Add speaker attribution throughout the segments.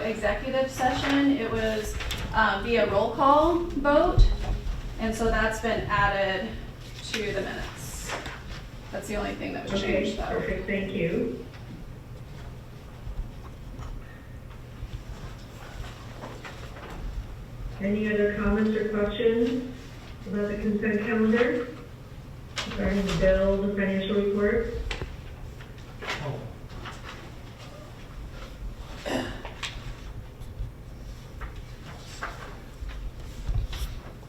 Speaker 1: Executive session, it was via roll call vote, and so that's been added to the minutes. That's the only thing that was changed, though.
Speaker 2: Perfect, thank you. Any other comments or questions about the consent calendar regarding the bill, the financial report?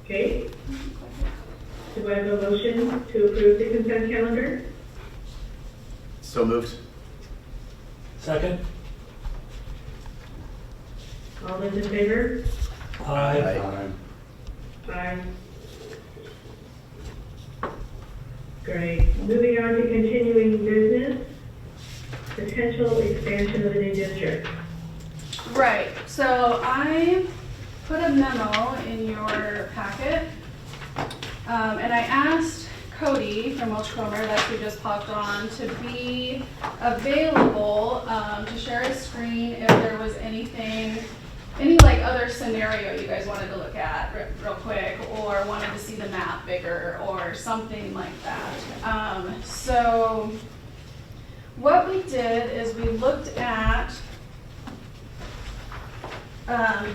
Speaker 2: Okay. Do I have a motion to approve the consent calendar?
Speaker 3: So moved.
Speaker 4: Second.
Speaker 2: All those in favor?
Speaker 4: Aye.
Speaker 2: Aye. Great. Moving on to continuing business, potential expansion of the new district.
Speaker 1: Right, so I put a memo in your packet, and I asked Cody from Welch Cromer, that who just popped on, to be available to share a screen if there was anything, any like other scenario you guys wanted to look at real quick, or wanted to see the map bigger, or something like that. So what we did is we looked at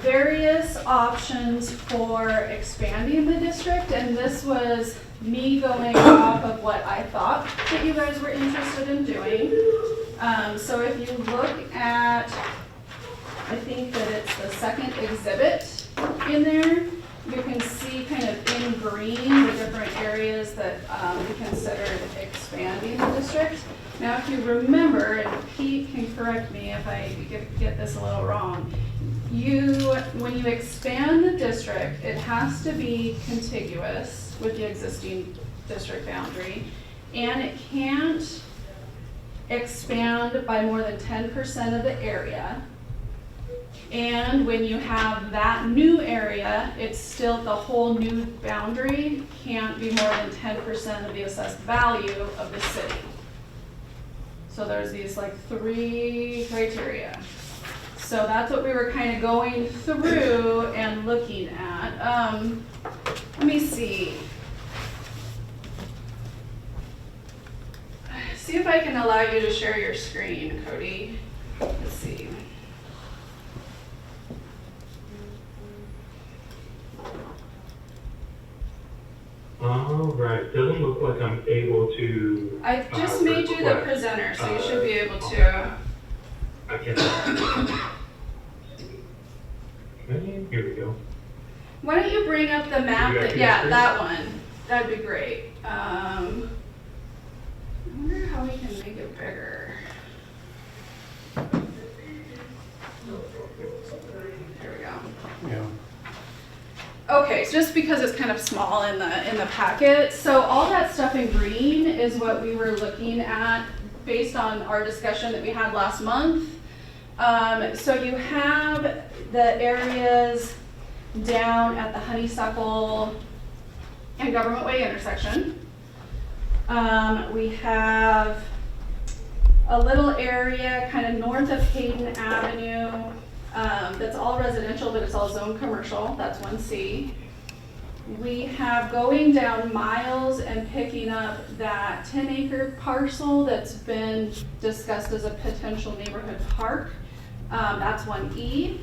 Speaker 1: various options for expanding the district, and this was me going off of what I thought that you guys were interested in doing. So if you look at, I think that it's the second exhibit in there, you can see kind of in green the different areas that we considered expanding the district. Now if you remember, and Pete can correct me if I get this a little wrong, when you expand the district, it has to be contiguous with the existing district boundary, and it can't expand by more than 10% of the area. And when you have that new area, it's still, the whole new boundary can't be more than 10% of the assessed value of the city. So there's these like 3 criteria. So that's what we were kind of going through and looking at. Let me see. See if I can allow you to share your screen, Cody. Let's see.
Speaker 5: All right, doesn't look like I'm able to.
Speaker 1: I just made you the presenter, so you should be able to.
Speaker 5: I can. Here we go.
Speaker 1: Why don't you bring up the map? That one. That'd be great. I wonder how we can make it bigger. There we go.
Speaker 3: Yeah.
Speaker 1: Okay, so just because it's kind of small in the packet, so all that stuff in green is what we were looking at based on our discussion that we had last month. So you have the areas down at the Honeysuckle and Government Way intersection. We have a little area kind of north of Hayden Avenue that's all residential, but it's all zone commercial. That's 1C. We have going down Miles and picking up that 10-acre parcel that's been discussed as a potential neighborhood park. That's 1E.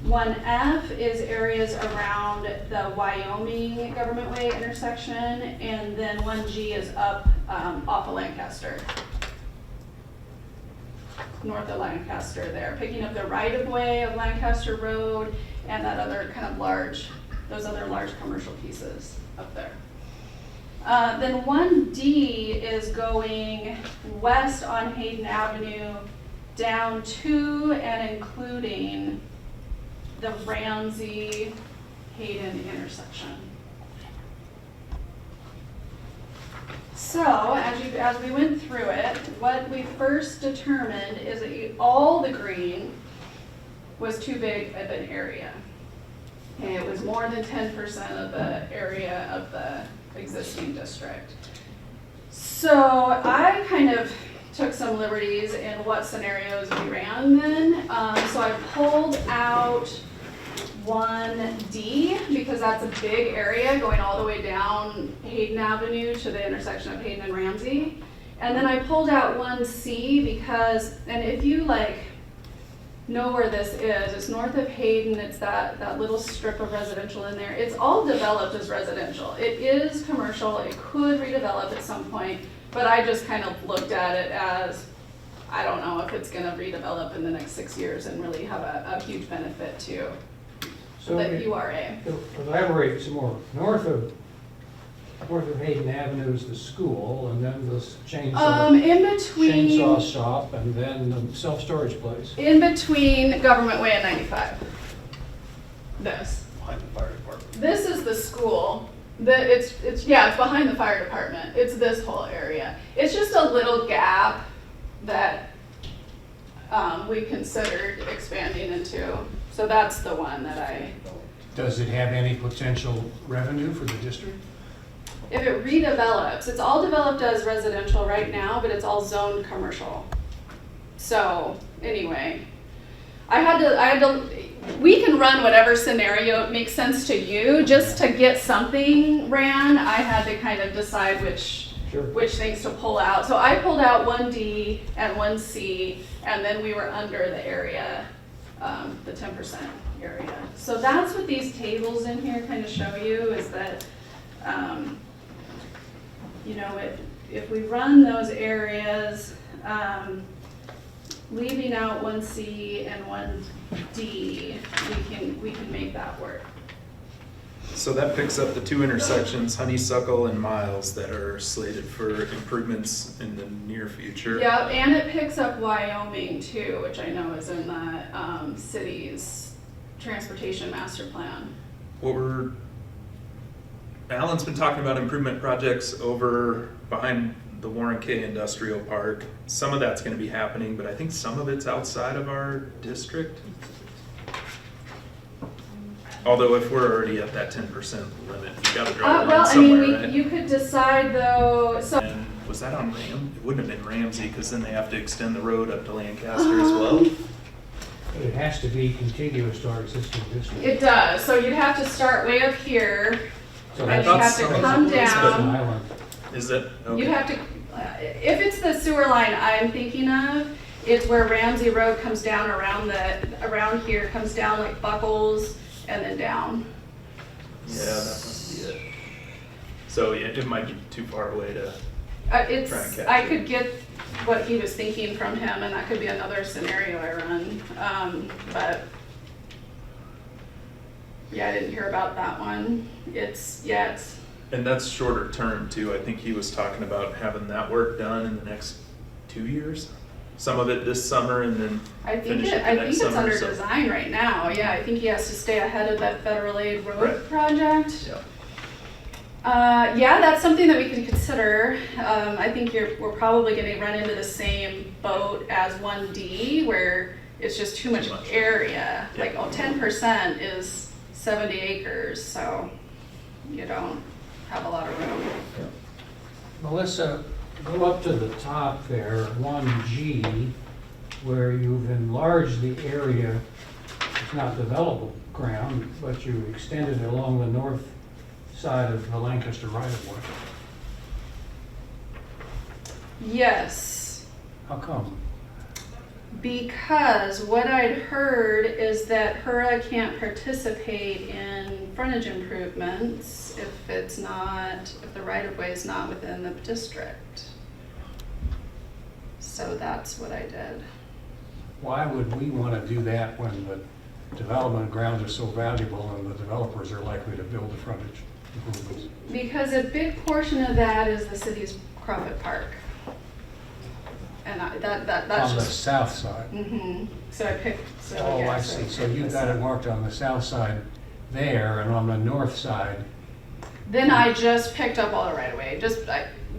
Speaker 1: 1F is areas around the Wyoming Government Way intersection, and then 1G is up off of Lancaster, north of Lancaster there, picking up the right-of-way of Lancaster Road and that other kind of those other large commercial pieces up there. Then 1D is going west on Hayden Avenue down to and including the Ramsey Hayden intersection. So, as we went through it, what we first determined is that all the green was too big of an area. Okay, it was more than 10% of the area of the existing district. So I kind of took some liberties in what scenarios we ran then. So I pulled out 1D because that's a big area going all the way down Hayden Avenue to the intersection of Hayden and Ramsey. And then I pulled out 1C because, and if you like know where this is, it's north of Hayden, it's that little strip of residential in there. It's all developed as residential. It is commercial, it could redevelop at some point, but I just kind of looked at it as, I don't know if it's gonna redevelop in the next 6 years and really have a huge benefit to
Speaker 6: So
Speaker 1: the URA.
Speaker 6: elaborate some more. North of Hayden Avenue is the school, and then the
Speaker 1: In between,
Speaker 6: chainsaw shop, and then the self-storage place.
Speaker 1: in between Government Way and 95. This.
Speaker 3: Behind the fire department.
Speaker 1: This is the school. It's behind the fire department. It's this whole area. It's just a little gap that we considered expanding into. So that's the one that
Speaker 6: Does it have any potential revenue for the district?
Speaker 1: if it redevelops, it's all developed as residential right now, but it's all zoned commercial. So anyway, we can run whatever scenario makes sense to you. Just to get something ran, I had to kind of decide which things to pull out. So I pulled out 1D and 1C, and then we were under the area, the 10% area. So that's what these tables in here kind of show you, is that, if we run those areas, leaving out 1C and 1D, we can make that work.
Speaker 7: So that picks up the two intersections, Honeysuckle and Miles, that are slated for improvements in the near future.
Speaker 1: Yep, and it picks up Wyoming too, which I know is in the city's transportation master plan.
Speaker 7: Alan's been talking about improvement projects over behind the Warren K Industrial Park. Some of that's gonna be happening, but I think some of it's outside of our district. Although if we're already at that 10% limit, you gotta draw the line somewhere, right?
Speaker 1: You could decide though, so.
Speaker 7: And was that on It wouldn't have been Ramsey, because then they have to extend the road up to Lancaster as well.
Speaker 6: But it has to be contiguous to our existing district.
Speaker 1: It does, so you'd have to start way up here,
Speaker 6: So
Speaker 1: and
Speaker 6: that's
Speaker 1: you'd have to
Speaker 7: some of
Speaker 1: come
Speaker 7: the-
Speaker 6: an
Speaker 1: down.
Speaker 6: island.
Speaker 7: Is that, okay.
Speaker 1: You'd have to, if it's the sewer line I'm thinking of, it's where Ramsey Road comes down around here, comes down like Buckles, and then down.
Speaker 7: Yeah, that must be it. So yeah, it might be too far away to. Try and capture
Speaker 1: I could get what he was thinking from him, and that could be another scenario I run, but yeah, I didn't hear about that one. It's.
Speaker 7: And that's shorter term too. I think he was talking about having that work done in the next 2 years. Some of it this summer and then finish it the next summer.
Speaker 1: It's under
Speaker 7: so-
Speaker 1: design right now. Yeah, I think he has to stay ahead of that federal aid road
Speaker 7: Right.
Speaker 1: project.
Speaker 7: Yeah.
Speaker 1: Yeah, that's something that we can consider. I think we're probably gonna run into the same boat as 1D, where it's just too much area.
Speaker 7: Yeah.
Speaker 1: Like, 10% is 70 acres, so you don't have a lot of room.
Speaker 6: Melissa, go up to the top there, 1G, where you've enlarged the area. It's not developable ground, but you extended it along the north side of the Lancaster right-of-way.
Speaker 1: Yes.
Speaker 6: How come?
Speaker 1: Because what I'd heard is that Hura can't participate in frontage improvements if the right-of-way is not within the district. So that's what I did.
Speaker 6: Why would we want to do that when the development grounds are so valuable and the developers are likely to build the frontage improvements?
Speaker 1: Because a big portion of that is the city's Crawford Park. And that's
Speaker 6: On the
Speaker 1: just.
Speaker 6: south side?
Speaker 1: So I picked, so
Speaker 6: Oh,
Speaker 1: yeah.
Speaker 6: I
Speaker 1: so
Speaker 6: see. So
Speaker 1: picked
Speaker 6: you've
Speaker 1: this
Speaker 6: got
Speaker 1: up.
Speaker 6: it marked on the south side there, and on the north side,
Speaker 1: Then I just picked up all the right of way.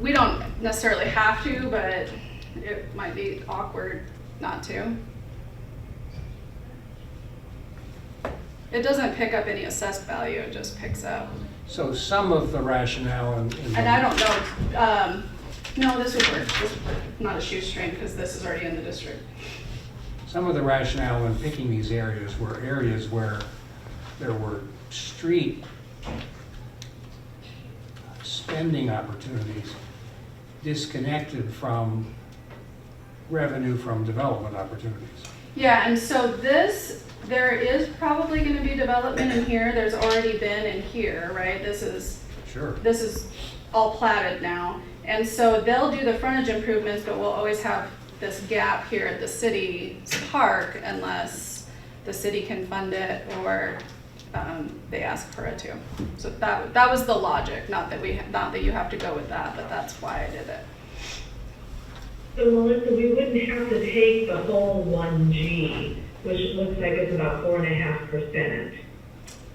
Speaker 1: we don't necessarily have to, but it might be awkward not to. It doesn't pick up any assessed value, it just picks up.
Speaker 6: So some of the rationale in
Speaker 1: And I don't know, no, this would work, not a shoestring, because this is already in the district.
Speaker 6: some of the rationale in picking these areas were areas where there were street spending opportunities disconnected from revenue from development opportunities.
Speaker 1: Yeah, and so this, there is probably gonna be development in here, there's already been in here, right? This is all platted now. And so they'll do the frontage improvements, but we'll always have this gap here at the city's park unless the city can fund it or they ask for it to. So that was the logic, not that you have to go with that, but that's why I did it.
Speaker 2: So Melissa, we wouldn't have to take the whole 1G, which looks like it's about 4.5%.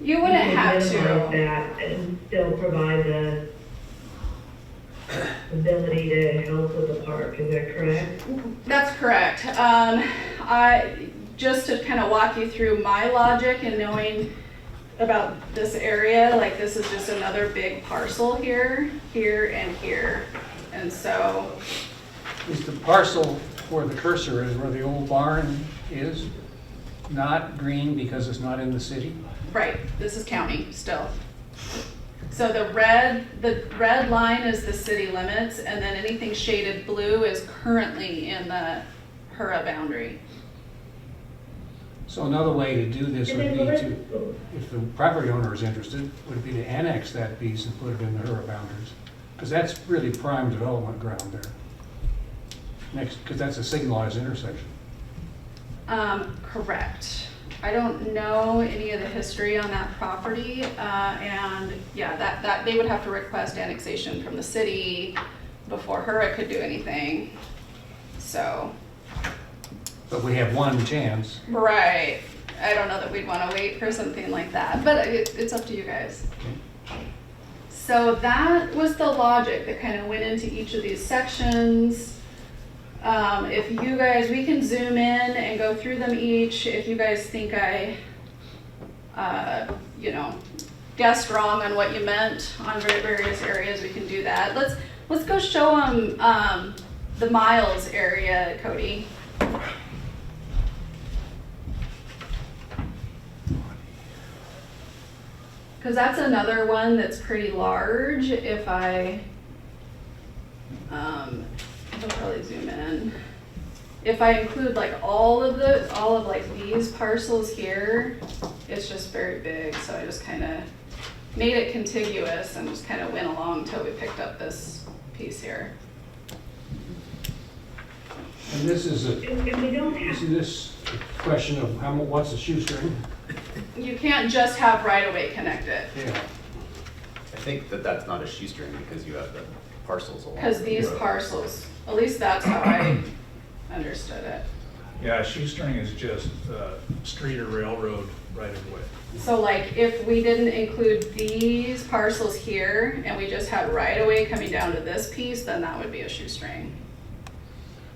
Speaker 1: You wouldn't have
Speaker 2: Minimize
Speaker 1: to.
Speaker 2: that and still provide the ability to help with the park, is that correct?
Speaker 1: That's correct. Just to kind of walk you through my logic and knowing about this area, like this is just another big parcel here, here, and here. And so,
Speaker 6: Is the parcel where the cursor is, where the old barn is, not green because it's not in the city?
Speaker 1: right, this is county still. So the red line is the city limits, and then anything shaded blue is currently in the Hura boundary.
Speaker 6: So another way to do this
Speaker 2: And
Speaker 6: would
Speaker 2: then
Speaker 6: be
Speaker 2: Melissa,
Speaker 6: to, if the property owner is interested, would be to annex that piece and put it in the Hura boundaries. Because that's really prime development ground there. Next, because that's a signalized intersection.
Speaker 1: Correct. I don't know any of the history on that property, and yeah, that they would have to request annexation from the city before Hura could do anything. So,
Speaker 6: But we have one chance.
Speaker 1: right. I don't know that we'd want to wait for something like that, but it's up to you guys. So that was the logic that kind of went into each of these sections. If you guys, we can zoom in and go through them each. If you guys think I, guessed wrong on what you meant on various areas, we can do that. Let's go show them the Miles area, Cody. Because that's another one that's pretty large. If I'll probably zoom in. If I include like all of like these parcels here, it's just very big. So I just kind of made it contiguous and just kind of went along until we picked up this piece here.
Speaker 6: And this is
Speaker 2: and we don't have,
Speaker 6: this question of what's the shoestring?
Speaker 1: You can't just have right-of-way connected.
Speaker 6: Yeah.
Speaker 3: I think that's not a shoestring because you have the parcels along.
Speaker 1: Because these
Speaker 3: the road.
Speaker 1: parcels, at least that's how I understood it.
Speaker 4: Yeah, shoestring is just street or railroad right of way.
Speaker 1: So like if we didn't include these parcels here and we just had right-of-way coming down to this piece, then that would be a shoestring.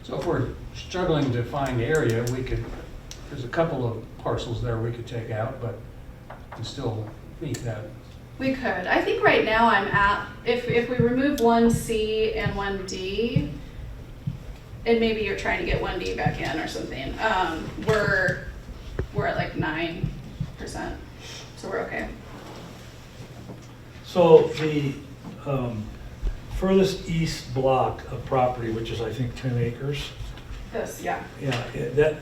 Speaker 6: So if we're struggling to find area, there's a couple of parcels there we could take out, but can still meet that.
Speaker 1: We could. I think right now I'm at, if we remove 1C and 1D, and maybe you're trying to get 1D back in or something, we're at like 9%, so we're okay.
Speaker 8: So the furthest east block of property, which is I think 10 acres,
Speaker 1: This, yeah.
Speaker 8: yeah,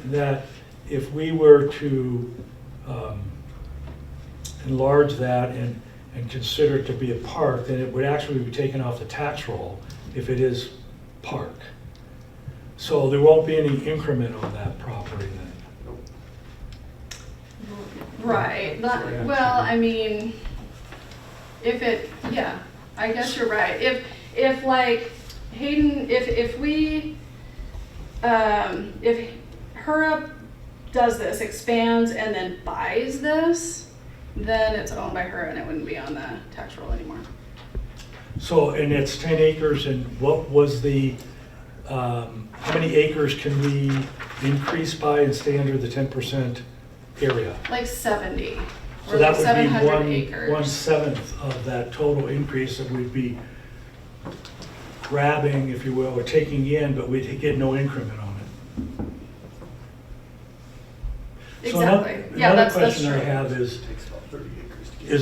Speaker 8: that if we were to enlarge that and consider it to be a park, then it would actually be taken off the tax roll if it is park. So there won't be any increment on that property then.
Speaker 1: Right. Well, I mean, yeah, I guess you're right. If like Hayden, if Hura does this, expands and then buys this, then it's owned by Hura and it wouldn't be on the tax roll anymore.
Speaker 8: So, and it's 10 acres, and what was the, how many acres can we increase by and stay under the 10% area?
Speaker 1: Like 70,
Speaker 8: So
Speaker 1: or
Speaker 8: that
Speaker 1: like
Speaker 8: would
Speaker 1: 700
Speaker 8: be
Speaker 1: acres.
Speaker 8: 1/7 of that total increase that we'd be grabbing, if you will, or taking in, but we'd get no increment on it. So
Speaker 1: Exactly, yeah,
Speaker 8: another
Speaker 1: that's
Speaker 8: question I
Speaker 1: true.
Speaker 8: have is,
Speaker 3: Takes about 30 acres to get.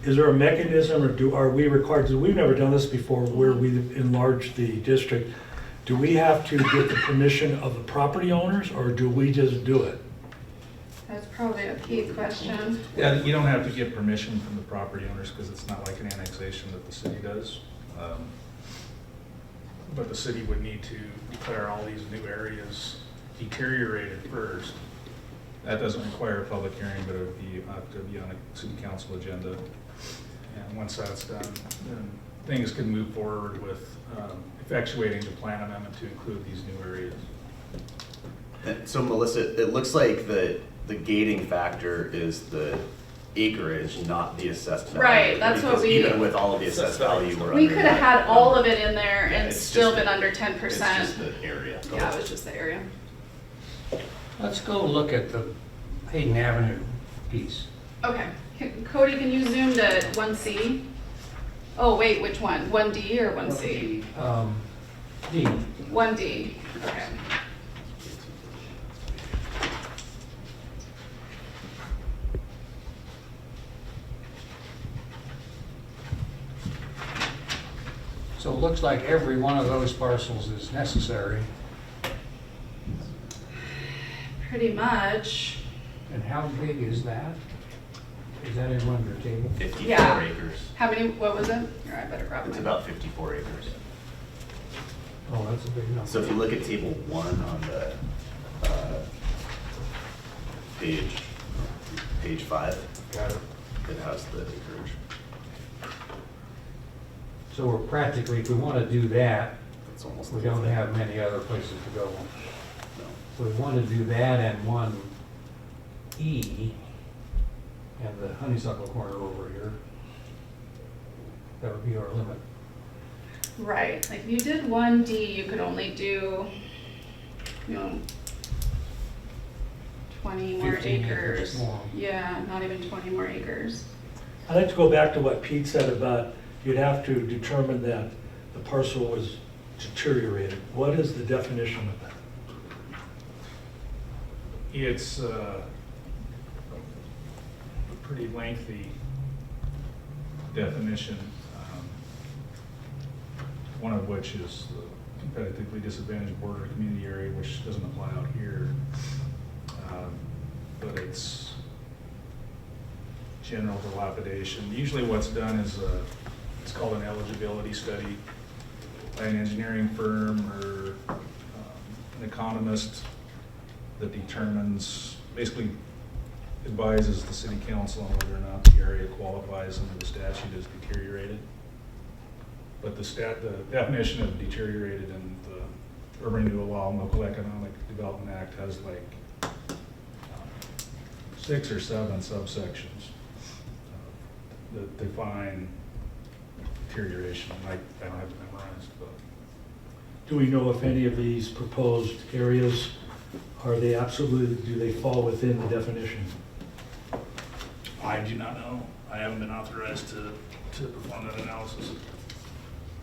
Speaker 8: is there a mechanism, or are we required, because we've never done this before, where we enlarge the district, do we have to get the permission of the property owners, or do we just do it?
Speaker 1: That's probably a Pete question.
Speaker 4: Yeah, you don't have to get permission from the property owners because it's not like an annexation that the city does. But the city would need to declare all these new areas deteriorated first. That doesn't require a public hearing, but it would be, have to be on a city council agenda. And once that's done, then things can move forward with effectuating the plan amendment to include these new areas.
Speaker 3: And so Melissa, it looks like the gating factor is the acreage, not the assessed value.
Speaker 1: Right, that's what
Speaker 3: Because
Speaker 1: we-
Speaker 3: even with all of the assessed value, we're
Speaker 1: We
Speaker 3: under
Speaker 1: could have
Speaker 3: that
Speaker 1: had all
Speaker 3: number.
Speaker 1: of it in there
Speaker 3: Yeah,
Speaker 1: and
Speaker 3: it's
Speaker 1: still
Speaker 3: just
Speaker 1: been
Speaker 3: the-
Speaker 1: under
Speaker 3: It's
Speaker 1: 10%.
Speaker 3: just the area.
Speaker 1: Yeah, it was just the area.
Speaker 6: Let's go look at the Hayden Avenue piece.
Speaker 1: Okay, Cody, can you zoom to 1C? Oh, wait, which one? 1D or 1C?
Speaker 6: D.
Speaker 1: 1D, okay.
Speaker 6: So it looks like every one of those parcels is necessary.
Speaker 1: Pretty much.
Speaker 6: And how big is that? Is that in one of your table?
Speaker 3: 54
Speaker 1: Yeah.
Speaker 3: acres.
Speaker 1: How many, what was it? Here, I better grab
Speaker 3: It's
Speaker 1: mine.
Speaker 3: about 54 acres.
Speaker 6: Oh, that's a big number.
Speaker 3: So if you look at table 1 on the page 5,
Speaker 6: Got it.
Speaker 3: it has the acreage.
Speaker 6: So we're practically, if we want to do that,
Speaker 3: It's almost.
Speaker 6: we
Speaker 3: the whole
Speaker 6: don't
Speaker 3: thing.
Speaker 6: have many other places to go.
Speaker 3: No.
Speaker 6: So we want to do that and 1E and the honeysuckle corner over here. That would be our limit.
Speaker 1: Right, like if you did 1D, you could only do, 20 more
Speaker 6: 15 acres
Speaker 1: acres.
Speaker 6: more.
Speaker 1: Yeah, not even 20 more acres.
Speaker 8: I'd like to go back to what Pete said about you'd have to determine that the parcel was deteriorated. What is the definition of that?
Speaker 4: It's a pretty lengthy definition, one of which is the competitively disadvantaged border community area, which doesn't apply out here. But it's general dilapidation. Usually what's done is it's called an eligibility study by an engineering firm or an economist that determines, basically advises the city council on whether or not the area qualifies under the statute as deteriorated. But the definition of deteriorated in the Urban Renewal Law and Local Economic Development Act has like 6 or 7 subsections that define deterioration. I don't have it memorized, but.
Speaker 8: Do we know if any of these proposed areas, are they absolutely, do they fall within the definition?
Speaker 4: I do not know. I haven't been authorized to perform that analysis.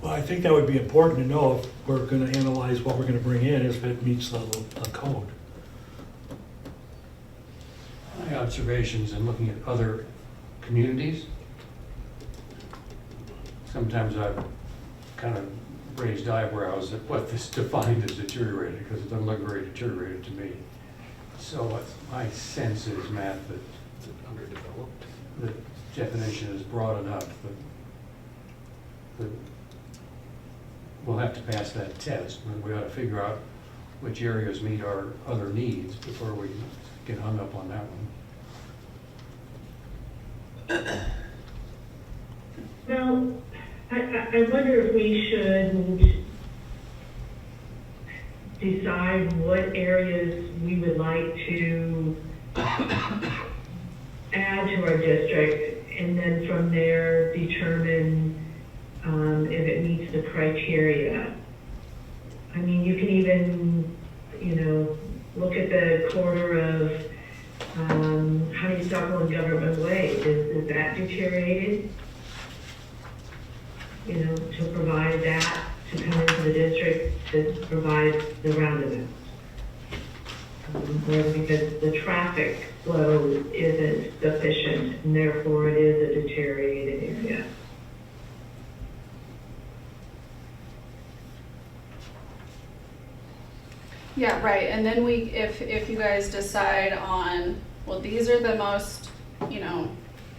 Speaker 8: Well, I think that would be important to know if we're going to analyze what we're going to bring in, if it meets the code.
Speaker 6: My observations in looking at other communities, sometimes I've kind of raised eyebrows at what this defined as deteriorated, because it doesn't look very deteriorated to me. So my sense is, Matt, that
Speaker 3: Underdeveloped.
Speaker 6: the definition is broad enough that we'll have to pass that test, and we ought to figure out which areas meet our other needs before we get hung up on that one.
Speaker 2: Well, I wonder if we should decide what areas we would like to add to our district and then from there determine if it meets the criteria. I mean, you can even, look at the corner of Honeysuckle and Government Way. Is that deteriorated? To provide that, to come into the district, to provide the roundabout. Because the traffic flow isn't sufficient, and therefore it is a deteriorated area.
Speaker 1: Yeah, right, and then if you guys decide on, well, these are the most,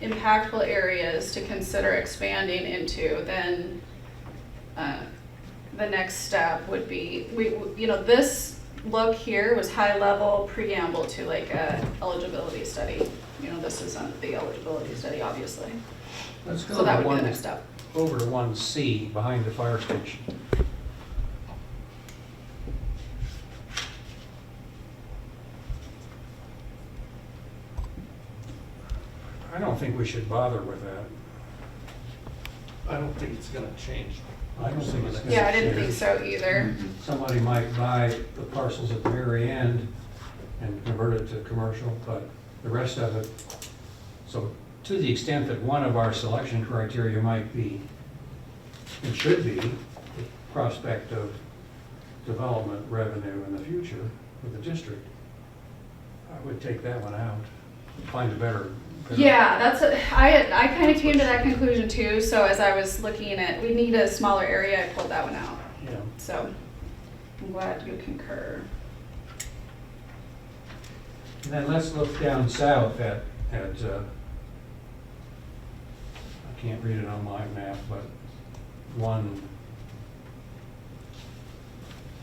Speaker 1: impactful areas to consider expanding into, then the next step would be, this look here was high level preamble to like a eligibility study. This isn't the eligibility study, obviously.
Speaker 6: Let's go
Speaker 1: So that
Speaker 6: to
Speaker 1: would be the
Speaker 6: one,
Speaker 1: next step.
Speaker 6: over to 1C, behind the fire station. I don't think we should bother with that.
Speaker 9: I don't think it's gonna change.
Speaker 6: I don't think it's gonna
Speaker 1: Yeah, I didn't think
Speaker 6: change.
Speaker 1: so either.
Speaker 6: Somebody might buy the parcels at the very end and convert it to commercial, but the rest of it, so to the extent that one of our selection criteria might be, it should be, the prospect of development revenue in the future for the district, I would take that one out, find a better.
Speaker 1: Yeah, I kind of came to that conclusion too, so as I was looking at, we need a smaller area, I pulled that one out.
Speaker 6: Yeah.
Speaker 1: So, I'm glad you concur.
Speaker 6: And then let's look down south at I can't read it on my map, but one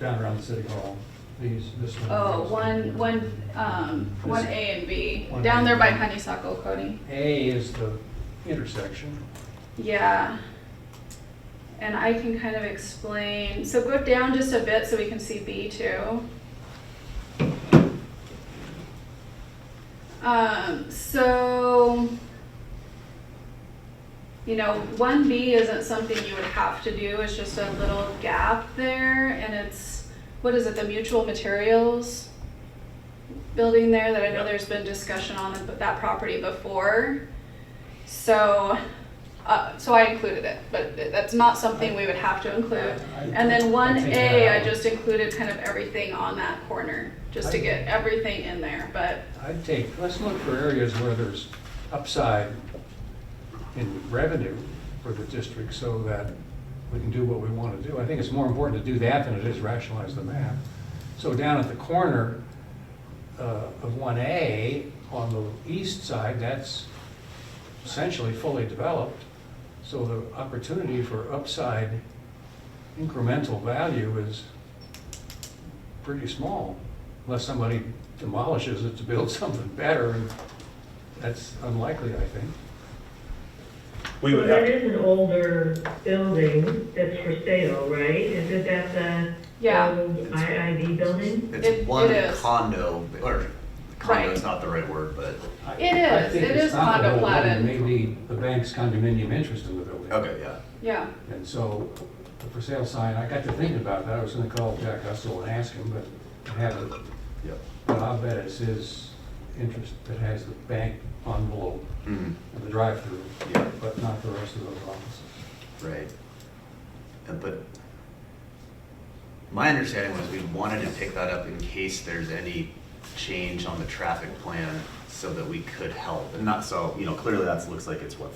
Speaker 6: down around the city hall. This one.
Speaker 1: Oh, one A and B, down there by Honeysuckle, Cody.
Speaker 6: A is the intersection.
Speaker 1: Yeah. And I can kind of explain, so go down just a bit so we can see B too. So, 1B isn't something you would have to do, it's just a little gap there, and it's, what is it, the Mutual Materials building there that I know there's been discussion on that property before. So I included it, but that's not something we would have to include. And then 1A, I just included kind of everything on that corner, just to get everything in there, but.
Speaker 6: Let's look for areas where there's upside in revenue for the district so that we can do what we want to do. I think it's more important to do that than it is rationalize the map. So down at the corner of 1A on the east side, that's essentially fully developed. So the opportunity for upside incremental value is pretty small, unless somebody demolishes it to build something better, and that's unlikely, I think.
Speaker 7: We would
Speaker 2: That
Speaker 7: have,
Speaker 2: is an older building that's for sale, right? Isn't that the
Speaker 1: Yeah.
Speaker 2: old IID building?
Speaker 3: It's one
Speaker 1: it is.
Speaker 3: condo, or condo is
Speaker 1: Right.
Speaker 3: not the right word, but,
Speaker 1: It is.
Speaker 6: I think
Speaker 1: It
Speaker 6: it's
Speaker 1: is
Speaker 6: not the
Speaker 1: condo
Speaker 6: whole building,
Speaker 1: platted.
Speaker 6: maybe the bank's condominium interest in the building.
Speaker 3: okay, yeah.
Speaker 1: Yeah,
Speaker 6: And so the for sale sign, I got to thinking about that. I was gonna call Jack Hustle and ask him, but I haven't.
Speaker 3: Yep.
Speaker 6: But I'll bet it's his interest that has the bank envelope
Speaker 3: Mhm.
Speaker 6: and the drive-through,
Speaker 3: Yeah.
Speaker 6: but not the rest of those offices.
Speaker 3: Right. But my understanding was we wanted to pick that up in case there's any change on the traffic plan so that we could help. And not so, clearly that looks like it's what,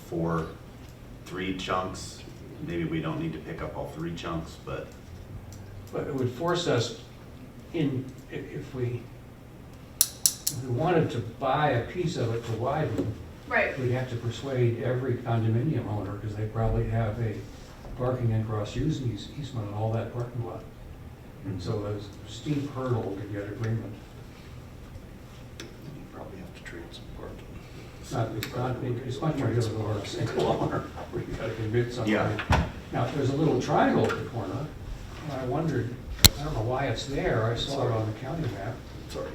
Speaker 3: 3 chunks? Maybe we don't need to pick up all 3 chunks, but,
Speaker 6: But it would force us if we wanted to buy a piece of it to widen,
Speaker 1: right.
Speaker 6: we'd have to persuade every condominium owner, because they probably have a parking and cross use easement on all that parking lot. And so there's a steep hurdle to get agreement.
Speaker 9: You probably have to trade some parking.
Speaker 6: It's much more difficult for a single owner, where you gotta convince somebody.
Speaker 3: Yeah.
Speaker 6: Now, there's a little triangle at the corner, and I wondered, I don't know why it's there, I saw it on the county map.
Speaker 9: Sorry.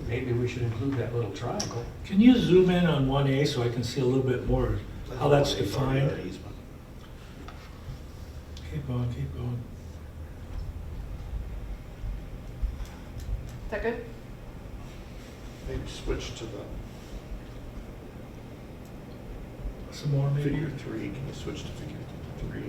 Speaker 6: Maybe we should include that little triangle.
Speaker 8: Can you zoom in on 1A so I can see a little bit more how that's defined. Keep going, keep going.
Speaker 1: Is that good?
Speaker 9: Maybe switch to the
Speaker 8: Some more maybe?
Speaker 9: figure 3. Can you switch to figure 3?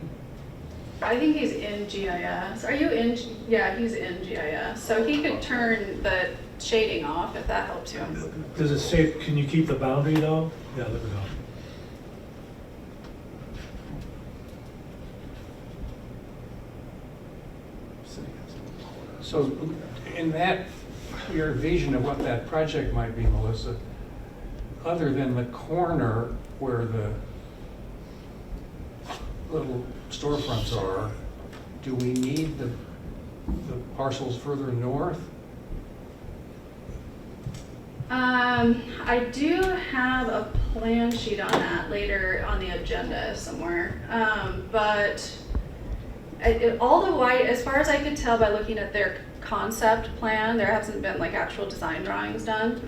Speaker 1: I think he's in GIS. Are you in? Yeah, he's in GIS. So he could turn the shading off if that helps him.
Speaker 8: Does it say, can you keep the boundary though? Yeah, there we go.
Speaker 9: City has a
Speaker 6: So in that, your vision of what that project might be, Melissa, other than the corner where the little storefronts are, do we need the parcels further north?
Speaker 1: I do have a plan sheet on that later on the agenda somewhere. But all the white, as far as I could tell by looking at their concept plan, there hasn't been like actual design drawings done.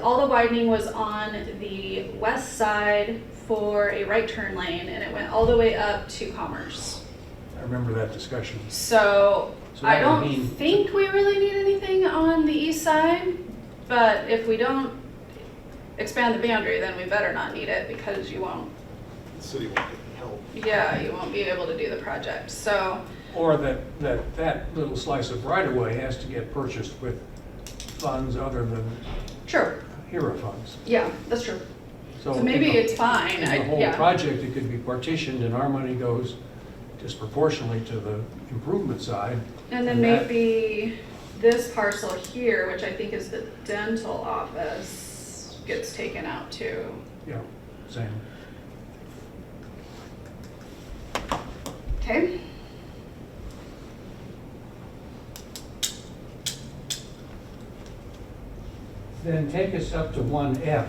Speaker 1: All the widening was on the west side for a right turn lane, and it went all the way up to Commerce.
Speaker 6: I remember that discussion.
Speaker 1: So
Speaker 6: So
Speaker 1: I
Speaker 6: that would
Speaker 1: don't
Speaker 6: mean-
Speaker 1: think we really need anything on the east side, but if we don't expand the boundary, then we better not need it because you won't,
Speaker 9: The city won't get any help.
Speaker 1: yeah, you won't be able to do the project. So,
Speaker 6: Or that little slice of right-of-way has to get purchased with funds other than
Speaker 1: sure,
Speaker 6: HERA funds.
Speaker 1: yeah, that's true. So
Speaker 6: in
Speaker 1: maybe
Speaker 6: the-
Speaker 1: it's fine.
Speaker 6: In the whole
Speaker 1: Yeah.
Speaker 6: project, it could be partitioned and our money goes disproportionately to the improvement side.
Speaker 1: And then
Speaker 6: that-
Speaker 1: maybe this parcel here, which I think is the dental office, gets taken out too.
Speaker 6: Yeah, same.
Speaker 1: Okay?
Speaker 6: Then take us up to 1F.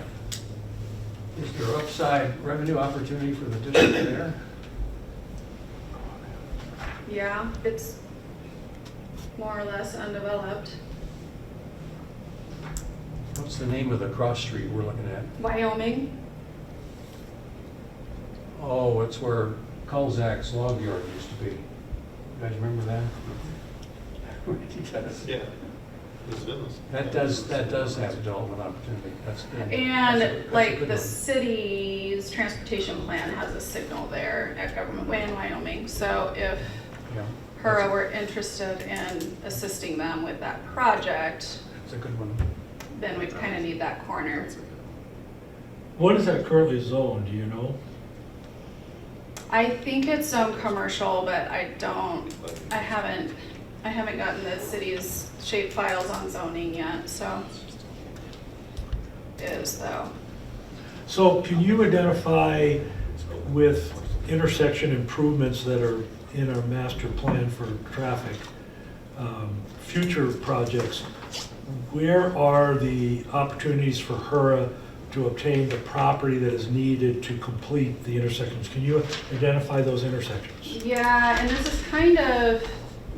Speaker 6: Is there upside revenue opportunity for the district there?
Speaker 1: Yeah, it's more or less undeveloped.
Speaker 6: What's the name of the cross street we're looking at?
Speaker 1: Wyoming,
Speaker 6: Oh, it's where Culzack's log yard used to be. You guys remember that? Yes.
Speaker 9: Yeah. His business.
Speaker 6: That does have development opportunity. That's good. That's a
Speaker 1: and like
Speaker 6: good
Speaker 1: the
Speaker 6: one.
Speaker 1: city's transportation plan has a signal there at Government Way in Wyoming. So if
Speaker 6: Yeah,
Speaker 1: Hura were interested in assisting them with that project,
Speaker 6: that's a good one.
Speaker 1: then we kind of need that corner.
Speaker 8: What is that currently zoned, do you know?
Speaker 1: I think it's some commercial, but I haven't gotten the city's shape files on zoning yet, so. Is though.
Speaker 8: So can you identify with intersection improvements that are in our master plan for traffic, future projects, where are the opportunities for Hura to obtain the property that is needed to complete the intersections? Can you identify those intersections?
Speaker 1: Yeah, and this is kind of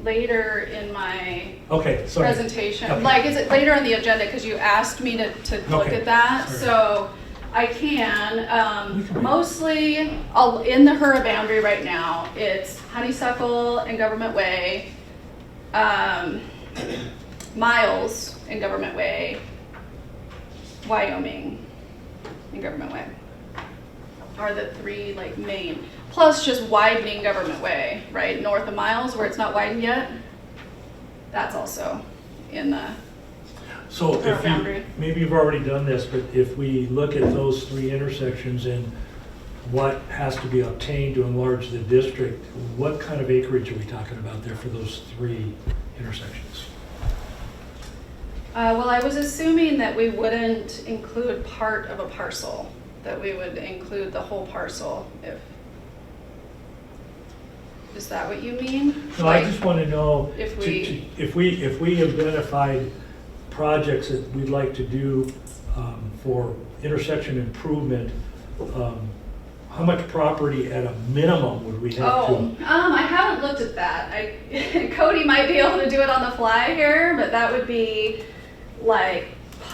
Speaker 1: later in my
Speaker 8: Okay, sorry.
Speaker 1: presentation.
Speaker 8: Okay.
Speaker 1: Like, is it later on the agenda, because you asked me to look
Speaker 8: Okay.
Speaker 1: at that,
Speaker 8: All right.
Speaker 1: so I can.
Speaker 8: We can wait.
Speaker 1: Mostly, in the Hura boundary right now, it's Honeysuckle and Government Way, Miles and Government Way, Wyoming and Government Way are the three like main, plus just widening Government Way, right, north of Miles where it's not widened yet. That's also in the,
Speaker 8: So
Speaker 1: Our
Speaker 8: if you,
Speaker 1: boundary.
Speaker 8: maybe you've already done this, but if we look at those three intersections and what has to be obtained to enlarge the district, what kind of acreage are we talking about there for those three intersections?
Speaker 1: well, I was assuming that we wouldn't include part of a parcel, that we would include the whole parcel if, is that what you mean?
Speaker 8: No, I
Speaker 1: Like,
Speaker 8: just want to know,
Speaker 1: if
Speaker 8: if
Speaker 1: we-
Speaker 8: if we identified projects that we'd like to do for intersection improvement, how much property at a minimum would we have to?
Speaker 1: I haven't looked at that. Cody might be able to do it on the fly here, but that would be like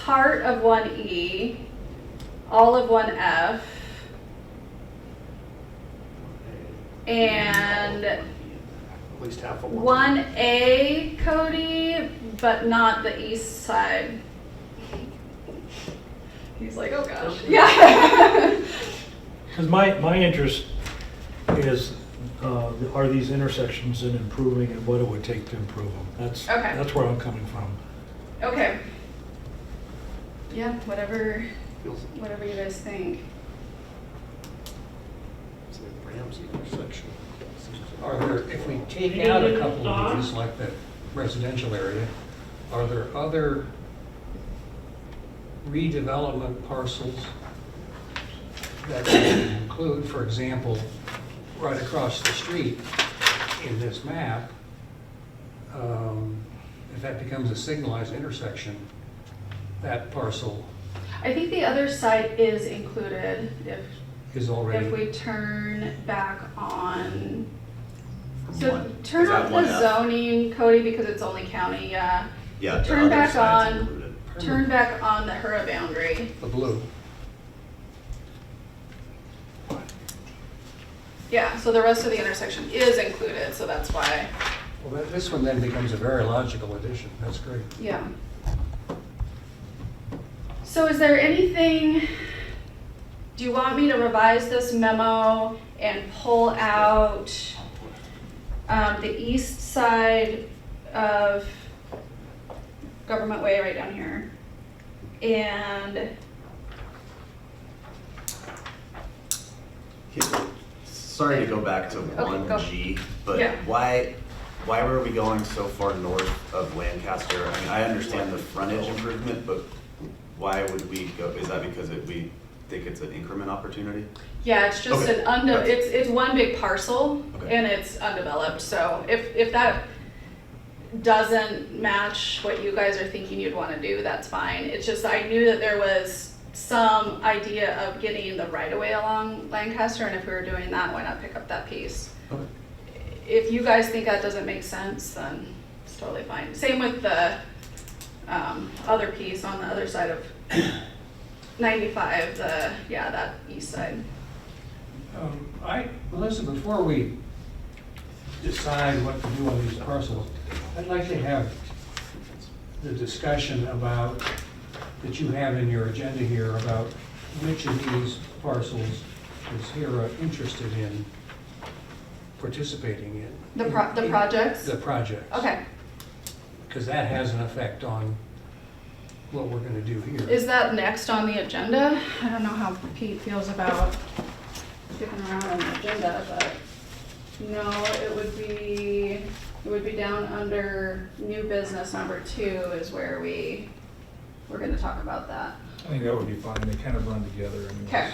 Speaker 1: part of 1E, all of 1F, and
Speaker 9: At least half of
Speaker 1: 1A Cody, but not the east side. He's like, oh gosh, yeah.
Speaker 8: Because my interest is, are these intersections and improving and what it would take to improve them.
Speaker 1: Okay.
Speaker 8: That's where I'm coming from.
Speaker 1: Okay. Yeah, whatever
Speaker 9: Feels
Speaker 1: you guys think.
Speaker 9: like Ramsey intersection.
Speaker 6: Are there, if we take out a couple of these, like the residential area, are there other redevelopment parcels that we can include, for example, right across the street in this map, if that becomes a signalized intersection, that parcel
Speaker 1: I think the other side is included
Speaker 6: is already.
Speaker 1: if we turn back on.
Speaker 3: From
Speaker 1: So
Speaker 3: one-
Speaker 1: turn
Speaker 3: is that
Speaker 1: off
Speaker 3: one
Speaker 1: the
Speaker 3: F?
Speaker 1: zoning, Cody, because it's only county, yeah.
Speaker 3: Yeah, the
Speaker 1: Turn
Speaker 3: other
Speaker 1: back
Speaker 3: side's
Speaker 1: on.
Speaker 3: included.
Speaker 1: Turn back on the Hura boundary.
Speaker 6: The blue.
Speaker 1: Yeah, so the rest of the intersection is included, so that's why,
Speaker 6: Well, this one then becomes a very logical addition. That's great.
Speaker 1: yeah. So is there anything, do you want me to revise this memo and pull out the east side of Government Way right down here? And,
Speaker 3: Sorry to go back to
Speaker 1: Okay, go.
Speaker 3: 1G, but
Speaker 1: Yeah.
Speaker 3: why were we going so far north of Lancaster? I mean, I understand the frontage improvement, but why would we go, is that because we think it's an increment opportunity?
Speaker 1: yeah, it's just
Speaker 3: Okay.
Speaker 1: it's one big parcel
Speaker 3: Okay.
Speaker 1: and it's undeveloped, so if that doesn't match what you guys are thinking you'd wanna do, that's fine. It's just, I knew that there was some idea of getting the right of way along Lancaster, and if we were doing that, why not pick up that piece?
Speaker 3: Okay.
Speaker 1: If you guys think that doesn't make sense, then it's totally fine. Same with the other piece on the other side of 95, that east side.
Speaker 6: Melissa, before we decide what to do on these parcels, I'd like to have the discussion about, that you have in your agenda here, about which of these parcels is Hura interested in participating in.
Speaker 1: The projects?
Speaker 6: The projects.
Speaker 1: Okay.
Speaker 6: Because that has an effect on what we're gonna do here.
Speaker 1: Is that next on the agenda? I don't know how Pete feels about sticking around on the agenda, but no, it would be down under new business number 2 is where we're gonna talk about that.
Speaker 4: I think that would be fine, they kind of run together anyways.
Speaker 1: Okay.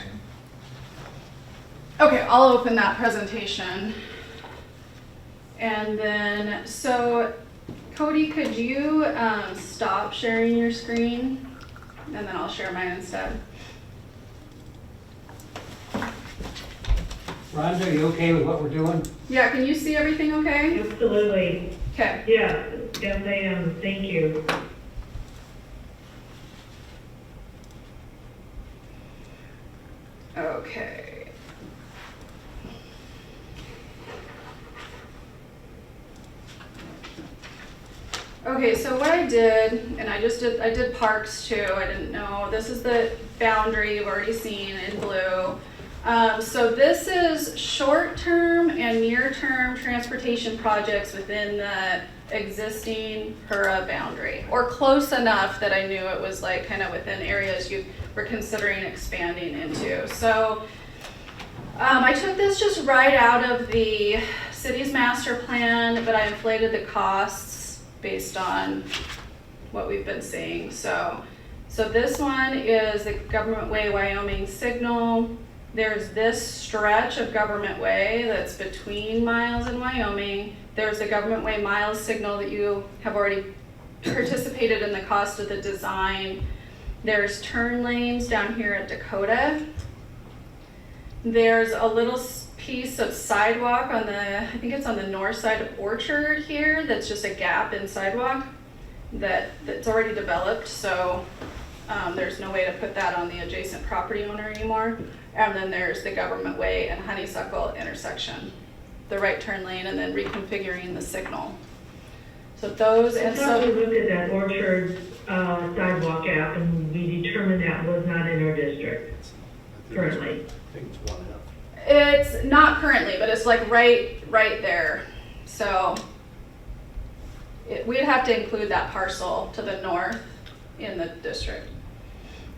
Speaker 1: Okay, I'll open that presentation. And then, so Cody, could you stop sharing your screen? And then I'll share mine instead.
Speaker 6: Rhonda, you okay with what we're doing?
Speaker 1: Yeah, can you see everything okay?
Speaker 2: Absolutely.
Speaker 1: Okay.
Speaker 2: Yeah, yes, I am. Thank you.
Speaker 1: Okay. Okay, so what I did, and I did parks too, I didn't know, this is the boundary you've already seen in blue. So this is short-term and near-term transportation projects within the existing Hura boundary, or close enough that I knew it was like kind of within areas you were considering expanding into. So I took this just right out of the city's master plan, but I inflated the costs based on what we've been seeing. So this one is the Government Way Wyoming signal. There's this stretch of Government Way that's between Miles and Wyoming. There's the Government Way Miles signal that you have already participated in the cost of the design. There's turn lanes down here at Dakota. There's a little piece of sidewalk on the, I think it's on the north side of Orchard here, that's just a gap in sidewalk that's already developed, so there's no way to put that on the adjacent property owner anymore. And then there's the Government Way and Honeysuckle intersection. the right turn lane and then reconfiguring the signal. So those,
Speaker 2: I
Speaker 1: and
Speaker 2: thought we
Speaker 1: so,
Speaker 2: looked at that Orchard sidewalk app and we determined that was not in our district currently.
Speaker 9: I think it's 1F.
Speaker 1: it's not currently, but it's like right there. So we'd have to include that parcel to the north in the district.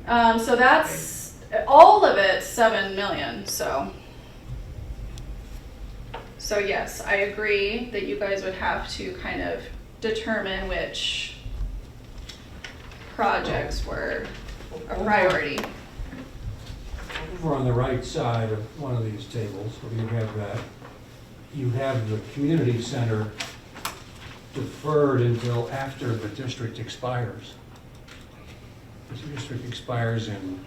Speaker 1: So that's, all of it's 7 million, so. So yes, I agree that you guys would have to kind of determine which projects were a priority.
Speaker 6: Over on the right side of one of these tables, where you have that, you have the community center deferred until after the district expires. The district expires in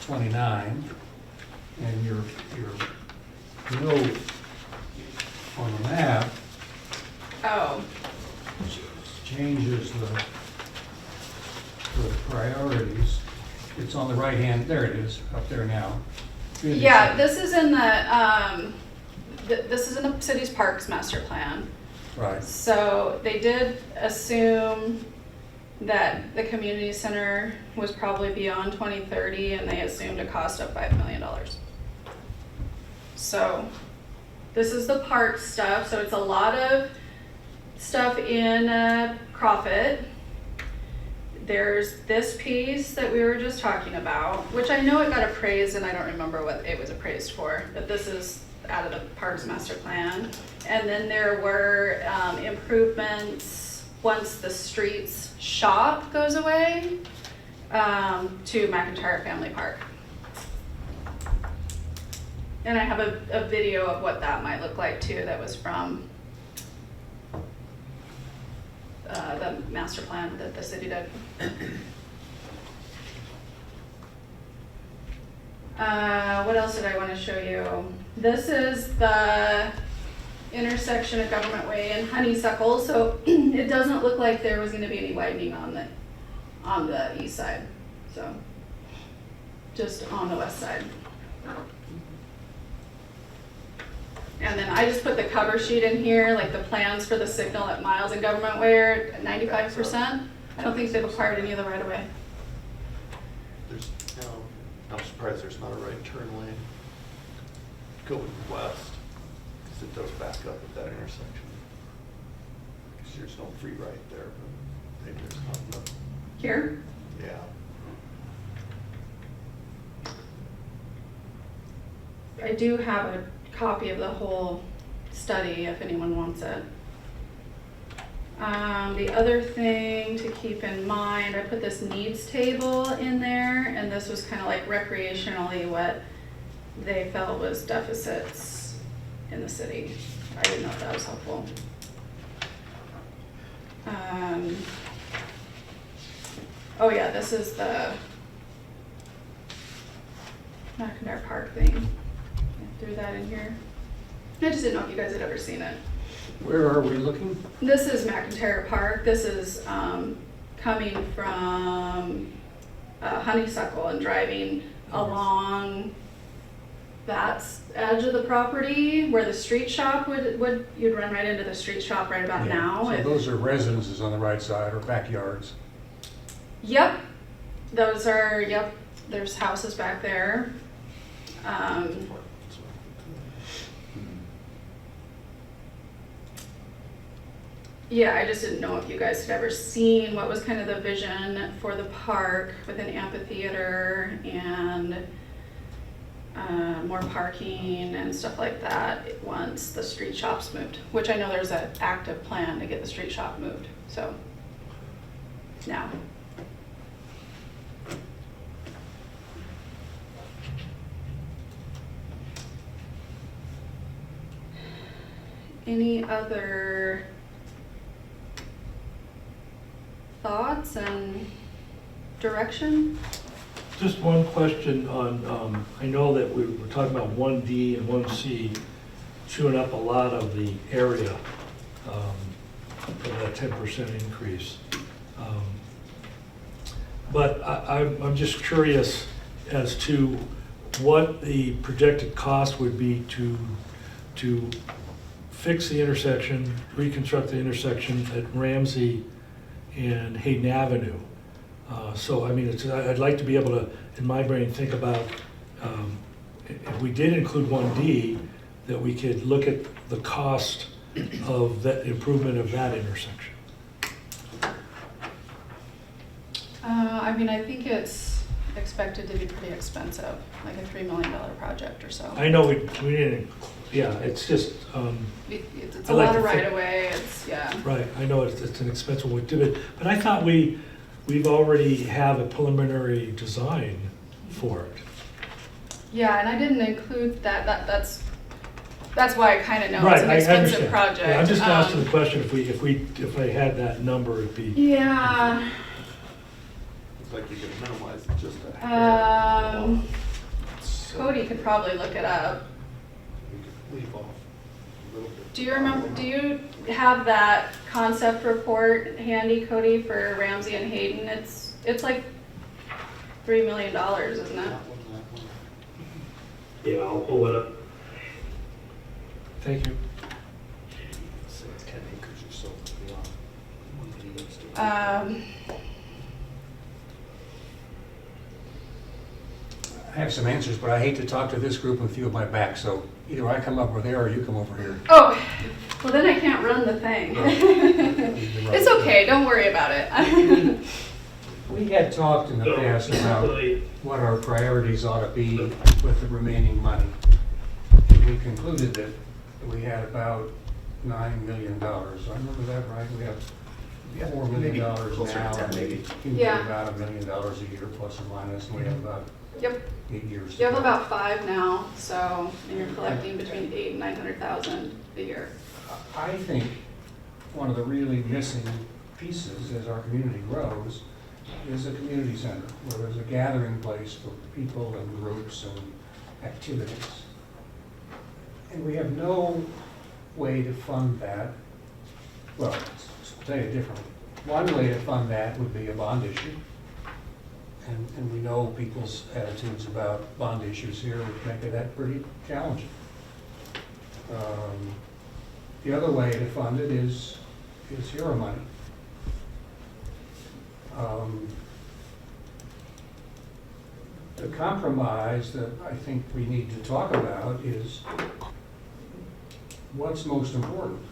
Speaker 6: 29, and your note on the map
Speaker 1: Oh,
Speaker 6: changes the priorities. It's on the right hand, there it is, up there now. Community
Speaker 1: yeah,
Speaker 6: center.
Speaker 1: this is in the, this is in the city's parks master plan.
Speaker 6: Right.
Speaker 1: So they did assume that the community center was probably beyond 2030, and they assumed a cost of $5 million. So this is the park stuff. So it's a lot of stuff in Crawford. There's this piece that we were just talking about, which I know it got appraised, and I don't remember what it was appraised for, but this is out of the Parks Master Plan. And then there were improvements once the streets shop goes away to McIntyre Family Park. And I have a video of what that might look like too, that was from the master plan that the city did. What else did I want to show you? This is the intersection of Government Way and Honeysuckle, so it doesn't look like there was going to be any widening on the east side, so just on the west side. And then I just put the cover sheet in here, like the plans for the signal at Miles and Government Way are 95%. I don't think they've acquired any of the right of way.
Speaker 9: There's, I'm surprised there's not a right turn lane going west, because it does back up at that intersection. Because there's no free right there, but maybe there's not enough.
Speaker 1: Here?
Speaker 9: Yeah.
Speaker 1: I do have a copy of the whole study if anyone wants it. The other thing to keep in mind, I put this needs table in there, and this was kind of like recreationally what they felt was deficits in the city. I didn't know if that was helpful. Oh yeah, this is the McIntyre Park thing. I threw that in here. I just didn't know if you guys had ever seen it.
Speaker 6: Where are we looking?
Speaker 1: This is McIntyre Park. This is coming from Honeysuckle and driving along that edge of the property where the street shop would you'd run right into the street shop right about
Speaker 6: Yeah.
Speaker 1: now.
Speaker 6: So those are residences on the right side or backyards.
Speaker 1: Yep, those are, yep, there's houses back there. Yeah, I just didn't know if you guys had ever seen what was kind of the vision for the park with an amphitheater and more parking and stuff like that once the street shops moved, which I know there's an active plan to get the street shop moved, so now. Any other thoughts and direction?
Speaker 8: Just one question on, I know that we were talking about 1D and 1C chewing up a lot of the area for that 10% increase. But I'm just curious as to what the projected cost would be to to fix the intersection, reconstruct the intersection at Ramsey and Hayden Avenue. So, I mean, I'd like to be able to, in my brain, think about, if we did include 1D, that we could look at the cost of that improvement of that intersection.
Speaker 1: I mean, I think it's expected to be pretty expensive, like a $3 million project or so.
Speaker 8: I know we didn't, yeah, it's just,
Speaker 1: It's
Speaker 8: I
Speaker 1: a
Speaker 8: like
Speaker 1: lot
Speaker 8: to
Speaker 1: of
Speaker 8: think-
Speaker 1: right away, it's, yeah.
Speaker 8: right, I know it's an expensive way to do it, but I thought we've already have a preliminary design for it.
Speaker 1: Yeah, and I didn't include that's why I kind of know
Speaker 8: Right,
Speaker 1: it's an
Speaker 8: I
Speaker 1: expensive
Speaker 8: understand.
Speaker 1: project.
Speaker 8: Yeah, I'm just asking the question, if I had that number, it'd be.
Speaker 1: Yeah,
Speaker 9: Looks like you could minimize it just a hair.
Speaker 1: Cody could probably look it up.
Speaker 9: You could leave off a little bit.
Speaker 1: Do you have that concept report handy, Cody, for Ramsey and Hayden? It's like $3 million, isn't it?
Speaker 9: That one.
Speaker 5: Yeah, I'll pull it up.
Speaker 8: Thank you.
Speaker 9: Say it's 10 acres or so beyond what he needs to.
Speaker 6: I have some answers, but I hate to talk to this group with you at my back, so either I come over there or you come over here.
Speaker 1: Oh, well then I can't run the thing. It's okay, don't worry about it.
Speaker 6: We had talked in the past about what our priorities ought to be with the remaining money. And we concluded that we had about $9 million. I remember that right? We have $4 million
Speaker 3: Maybe
Speaker 6: now.
Speaker 3: closer to 10 maybe.
Speaker 6: You
Speaker 1: Yeah.
Speaker 6: get about $1 million a year plus or minus, and we have about
Speaker 1: Yep,
Speaker 6: 8 years.
Speaker 1: you have
Speaker 6: to go.
Speaker 1: about 5 now, so, and you're collecting between 8 and 900,000 a year.
Speaker 6: I think one of the really missing pieces as our community grows is a community center, where there's a gathering place for people and groups and activities. And we have no way to fund that. Well, to tell you differently, one way to fund that would be a bond issue. And we know people's attitudes about bond issues here would make that pretty challenging. The other way to fund it is Hura money. The compromise that I think we need to talk about is what's most important.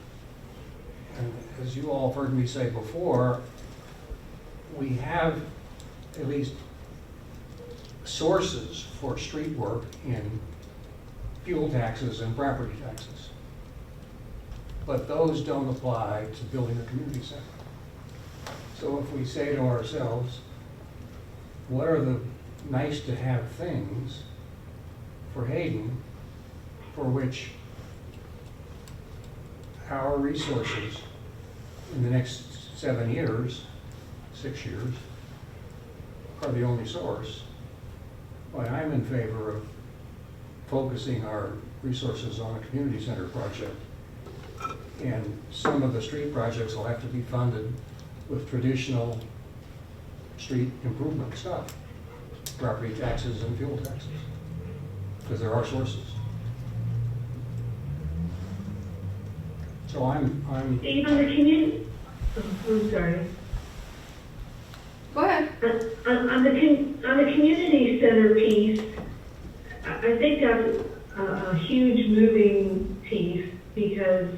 Speaker 6: And as you all have heard me say before, we have at least sources for street work in fuel taxes and property taxes. But those don't apply to building a community center. So if we say to ourselves, what are the nice to have things for Hayden for which our resources in the next 7 years, 6 years, are the only source, why I'm in favor of focusing our resources on a community center project. And some of the street projects will have to be funded with traditional street improvement stuff, property taxes and fuel taxes, because there are sources. So I'm
Speaker 2: Steve, on the community, I'm sorry.
Speaker 1: Go ahead.
Speaker 2: On the community center piece, I think that's a huge moving piece, because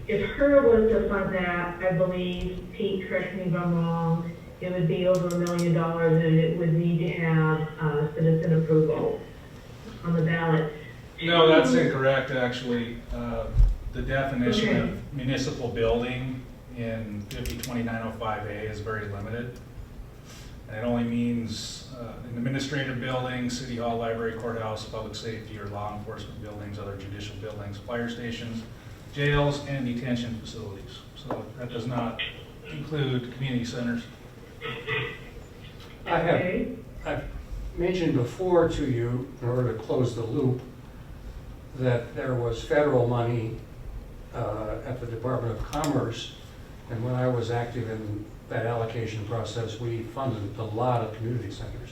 Speaker 2: if Hura was to fund that, I believe, Pete, correct me if I'm wrong, it would be over $1 million, and it would need to have citizen approval on the ballot.
Speaker 4: No, that's incorrect, actually. The definition
Speaker 2: Okay.
Speaker 4: of municipal building in 502905A is very limited. And it only means an administrative building, city hall, library, courthouse, public safety, or law enforcement buildings, other judicial buildings, fire stations, jails, and detention facilities. So that does not include community centers.
Speaker 6: I've mentioned before to you, in order to close the loop, that there was federal money at the Department of Commerce, and when I was active in that allocation process, we funded a lot of community centers.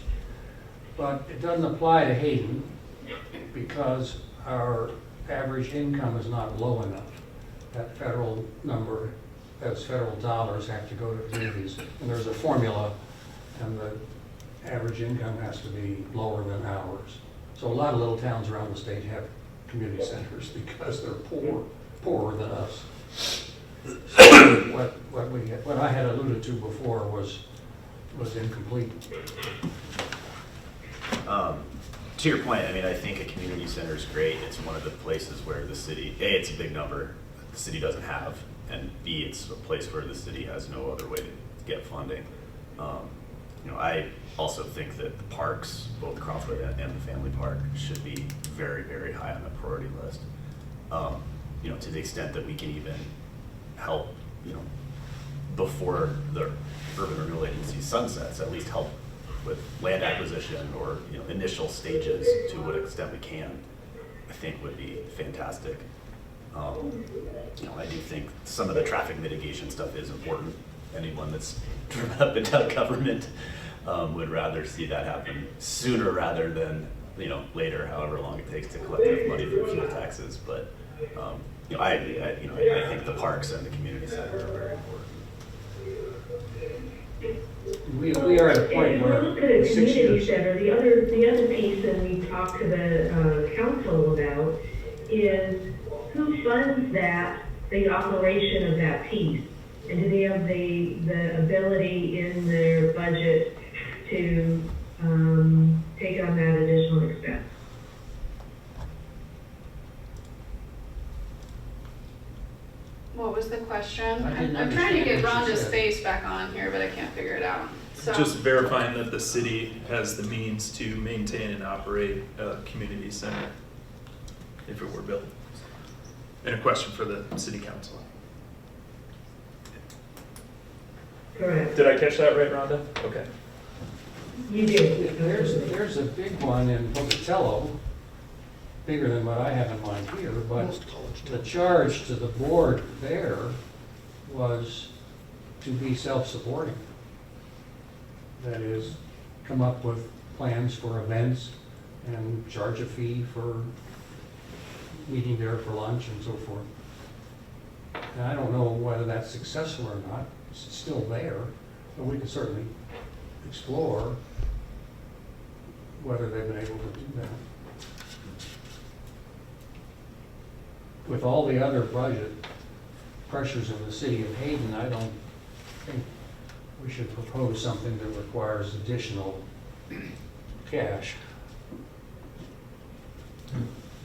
Speaker 6: But it doesn't apply to Hayden, because our average income is not low enough. That federal number, those federal dollars have to go to communities. And there's a formula, and the average income has to be lower than ours. So a lot of little towns around the state have community centers because they're poorer than us. So what I had alluded to before was incomplete.
Speaker 3: To your point, I mean, I think a community center is great. It's one of the places where the city, A, it's a big number the city doesn't have, and B, it's a place where the city has no other way to get funding. I also think that the parks, both Crawford and the Family Park, should be very, very high on the priority list. To the extent that we can even help, before the urban renewal agency sunsets, at least help with land acquisition or initial stages to what extent we can, I think would be fantastic. I do think some of the traffic mitigation stuff is important. Anyone that's driven up and down government would rather see that happen sooner rather than later, however long it takes to collect enough money for fuel taxes. But I think the parks and the community centers are very important.
Speaker 6: We are at a point
Speaker 2: If
Speaker 6: where
Speaker 2: we look at a
Speaker 6: 6
Speaker 2: community
Speaker 6: years.
Speaker 2: center, the other piece that we talked to the council about is who funds the operation of that piece? And do they have the ability in their budget to take on that additional expense?
Speaker 1: What was the question?
Speaker 6: I didn't
Speaker 1: I'm trying to
Speaker 6: understand
Speaker 1: get
Speaker 6: what you
Speaker 1: Rhonda's
Speaker 6: said.
Speaker 1: face back on here, but I can't figure it out. So
Speaker 7: Just verifying that the city has the means to maintain and operate a community center if it were built. And a question for the city council.
Speaker 2: Correct.
Speaker 7: Did I catch that right, Rhonda? Okay.
Speaker 2: You do.
Speaker 6: There's a big one in Pocatello, bigger than what I have in mind here, but the charge to the board there was to be self-supporting. That is, come up with plans for events and charge a fee for meeting there for lunch and so forth. And I don't know whether that's successful or not. It's still there, but we can certainly explore whether they've been able to do that. With all the other budget pressures in the city of Hayden, I don't think we should propose something that requires additional cash.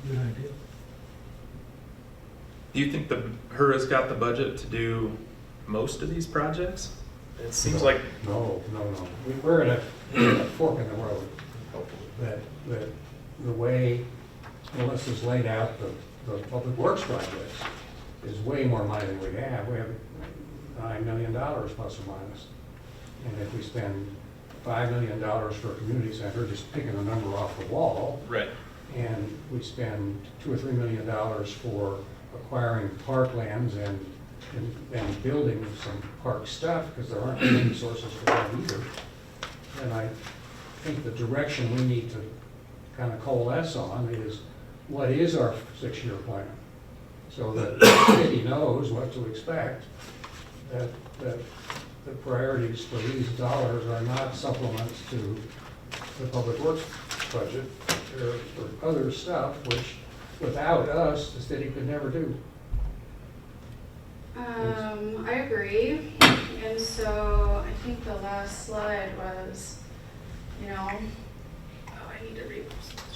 Speaker 8: Good idea.
Speaker 7: Do you think the Hura's got the budget to do most of these projects? It seems like
Speaker 6: No. We're at a fork in the road. That the way Melissa's laid out the public works projects is way more money than we have. We have $9 million plus or minus. And if we spend $5 million for a community center, just picking a number off the wall,
Speaker 7: right.
Speaker 6: and we spend $2 or $3 million for acquiring parklands and building some park stuff, because there aren't any sources for that either. And I think the direction we need to kind of coalesce on is, what is our 6-year plan? So that the city knows what to expect, that the priorities for these dollars are not supplements to the public works budget. They're for other stuff, which without us, the city could never do.
Speaker 1: I agree. And so I think the last slide was, I need to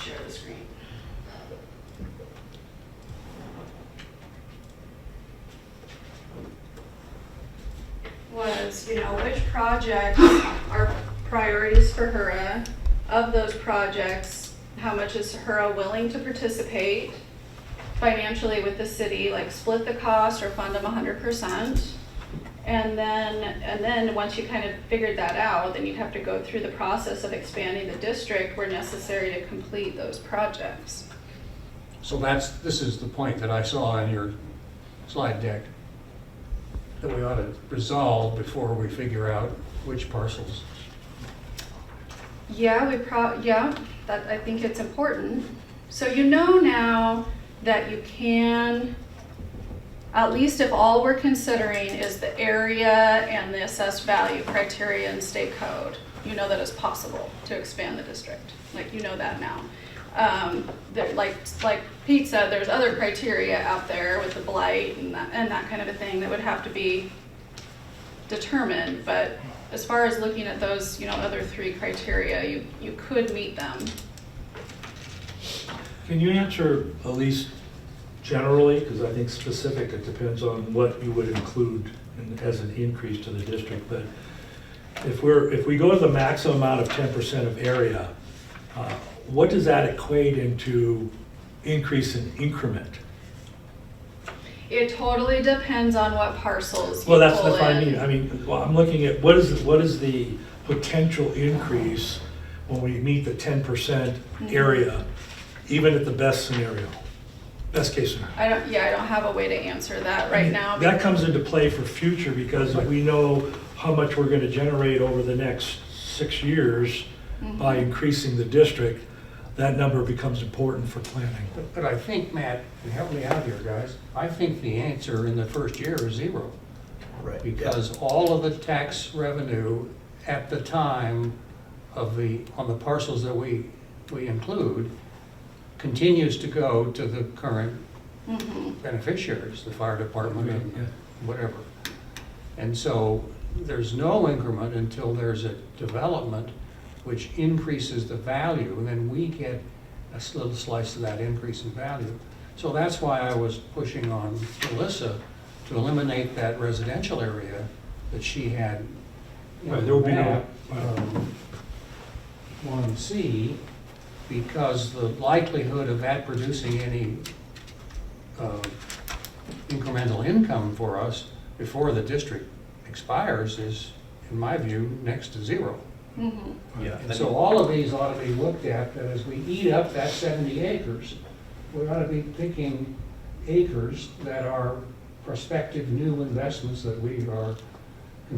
Speaker 1: share the screen. Was, which projects are priorities for Hura? Of those projects, how much is Hura willing to participate financially with the city, like split the cost or fund them 100%? And then once you kind of figured that out, then you'd have to go through the process of expanding the district where necessary to complete those projects.
Speaker 6: So this is the point that I saw in your slide deck, that we ought to resolve before we figure out which parcels.
Speaker 1: Yeah, that I think it's important. So now that you can, at least if all we're considering is the area and the assessed value criteria in state code, you know that it's possible to expand the district. Like, you know that now. Like Pete said, there's other criteria out there with the blight and that kind of a thing that would have to be determined. But as far as looking at those, you know, other three criteria, you could meet them.
Speaker 8: Can you answer at least generally, because I think specific, it depends on what you would include as an increase to the district, but if we go to the maximum amount of 10% of area, what does that equate into increase in increment?
Speaker 1: It totally depends on what parcels you
Speaker 8: Well, that's
Speaker 1: pull
Speaker 8: what I
Speaker 1: in.
Speaker 8: mean. I mean, well, I'm looking at what is the potential increase when we meet the 10% area, even at the best scenario, best case scenario.
Speaker 1: I don't have a way to answer that right now.
Speaker 8: That comes into play for future because we know how much we're going to generate over the next 6 years by increasing the district. That number becomes important for planning.
Speaker 6: But I think, Matt, and help me out here, guys, I think the answer in the first year is 0.
Speaker 3: Right.
Speaker 6: Because all of the tax revenue at the time of on the parcels that we include continues to go to the current beneficiaries, the fire department and whatever. And so there's no increment until there's a development which increases the value, and then we get a little slice of that increase in value. So that's why I was pushing on Melissa to eliminate that residential area that she had in
Speaker 8: Right,
Speaker 6: the
Speaker 8: there will be no-
Speaker 6: map, 1C, because the likelihood of that producing any incremental income for us before the district expires is, in my view, next to 0.
Speaker 3: Yeah.
Speaker 6: And so all of these ought to be looked at, that as we eat up that 70 acres, we ought to be picking acres that are prospective new investments that we can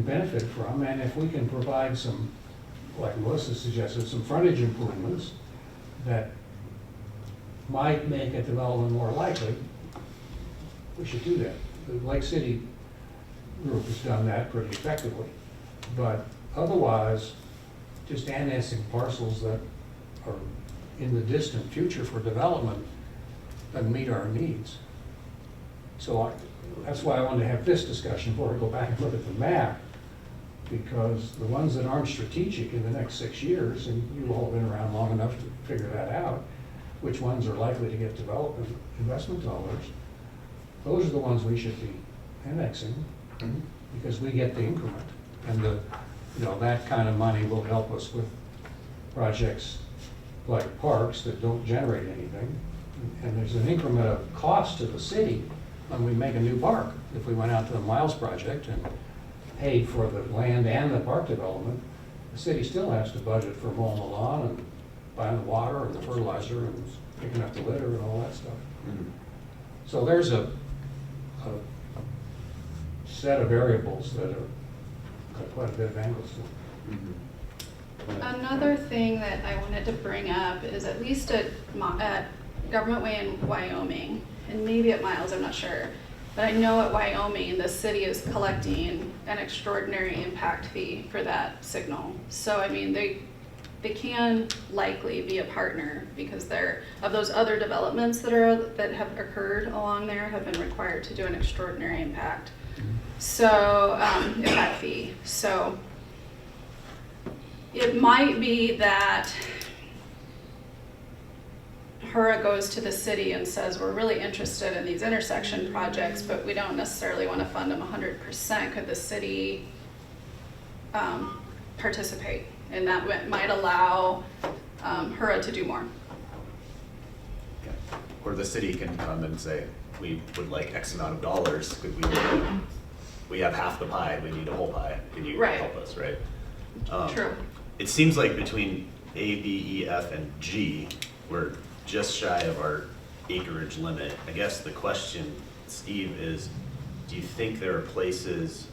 Speaker 6: benefit from. And if we can provide some, like Melissa suggested, some frontage improvements that might make a development more likely, we should do that. The Lake City group has done that pretty effectively. But otherwise, just annexing parcels that are in the distant future for development doesn't meet our needs. So that's why I wanted to have this discussion before I go back and look at the map, because the ones that aren't strategic in the next 6 years, and you've all been around long enough to figure that out, which ones are likely to get development investment dollars, those are the ones we should be annexing, because we get the increment. And that kind of money will help us with projects like parks that don't generate anything. And there's an increment of cost to the city when we make a new park. If we went out to the Miles project and paid for the land and the park development, the city still has to budget for mowing the lawn and buying the water and the fertilizer and picking up the litter and all that stuff. So there's a set of variables that are got quite a bit of angles to it.
Speaker 1: Another thing that I wanted to bring up is, at least at Government Way in Wyoming, and maybe at Miles, I'm not sure, but I know at Wyoming, the city is collecting an extraordinary impact fee for that signal. So, I mean, they can likely be a partner, because of those other developments that have occurred along there have been required to do an extraordinary impact. So, impact fee. So, it might be that Hura goes to the city and says, we're really interested in these intersection projects, but we don't necessarily want to fund them 100%. Could the city participate? And that might allow Hura to do more.
Speaker 3: Yeah. Or the city can come and say, we would like X amount of dollars, could we have half the pie, we need a whole pie, can you
Speaker 1: Right.
Speaker 3: help us, right?
Speaker 1: True.
Speaker 3: It seems like between A, B, E, F, and G, we're just shy of our acreage limit. I guess the question, Steve, is do you think there are places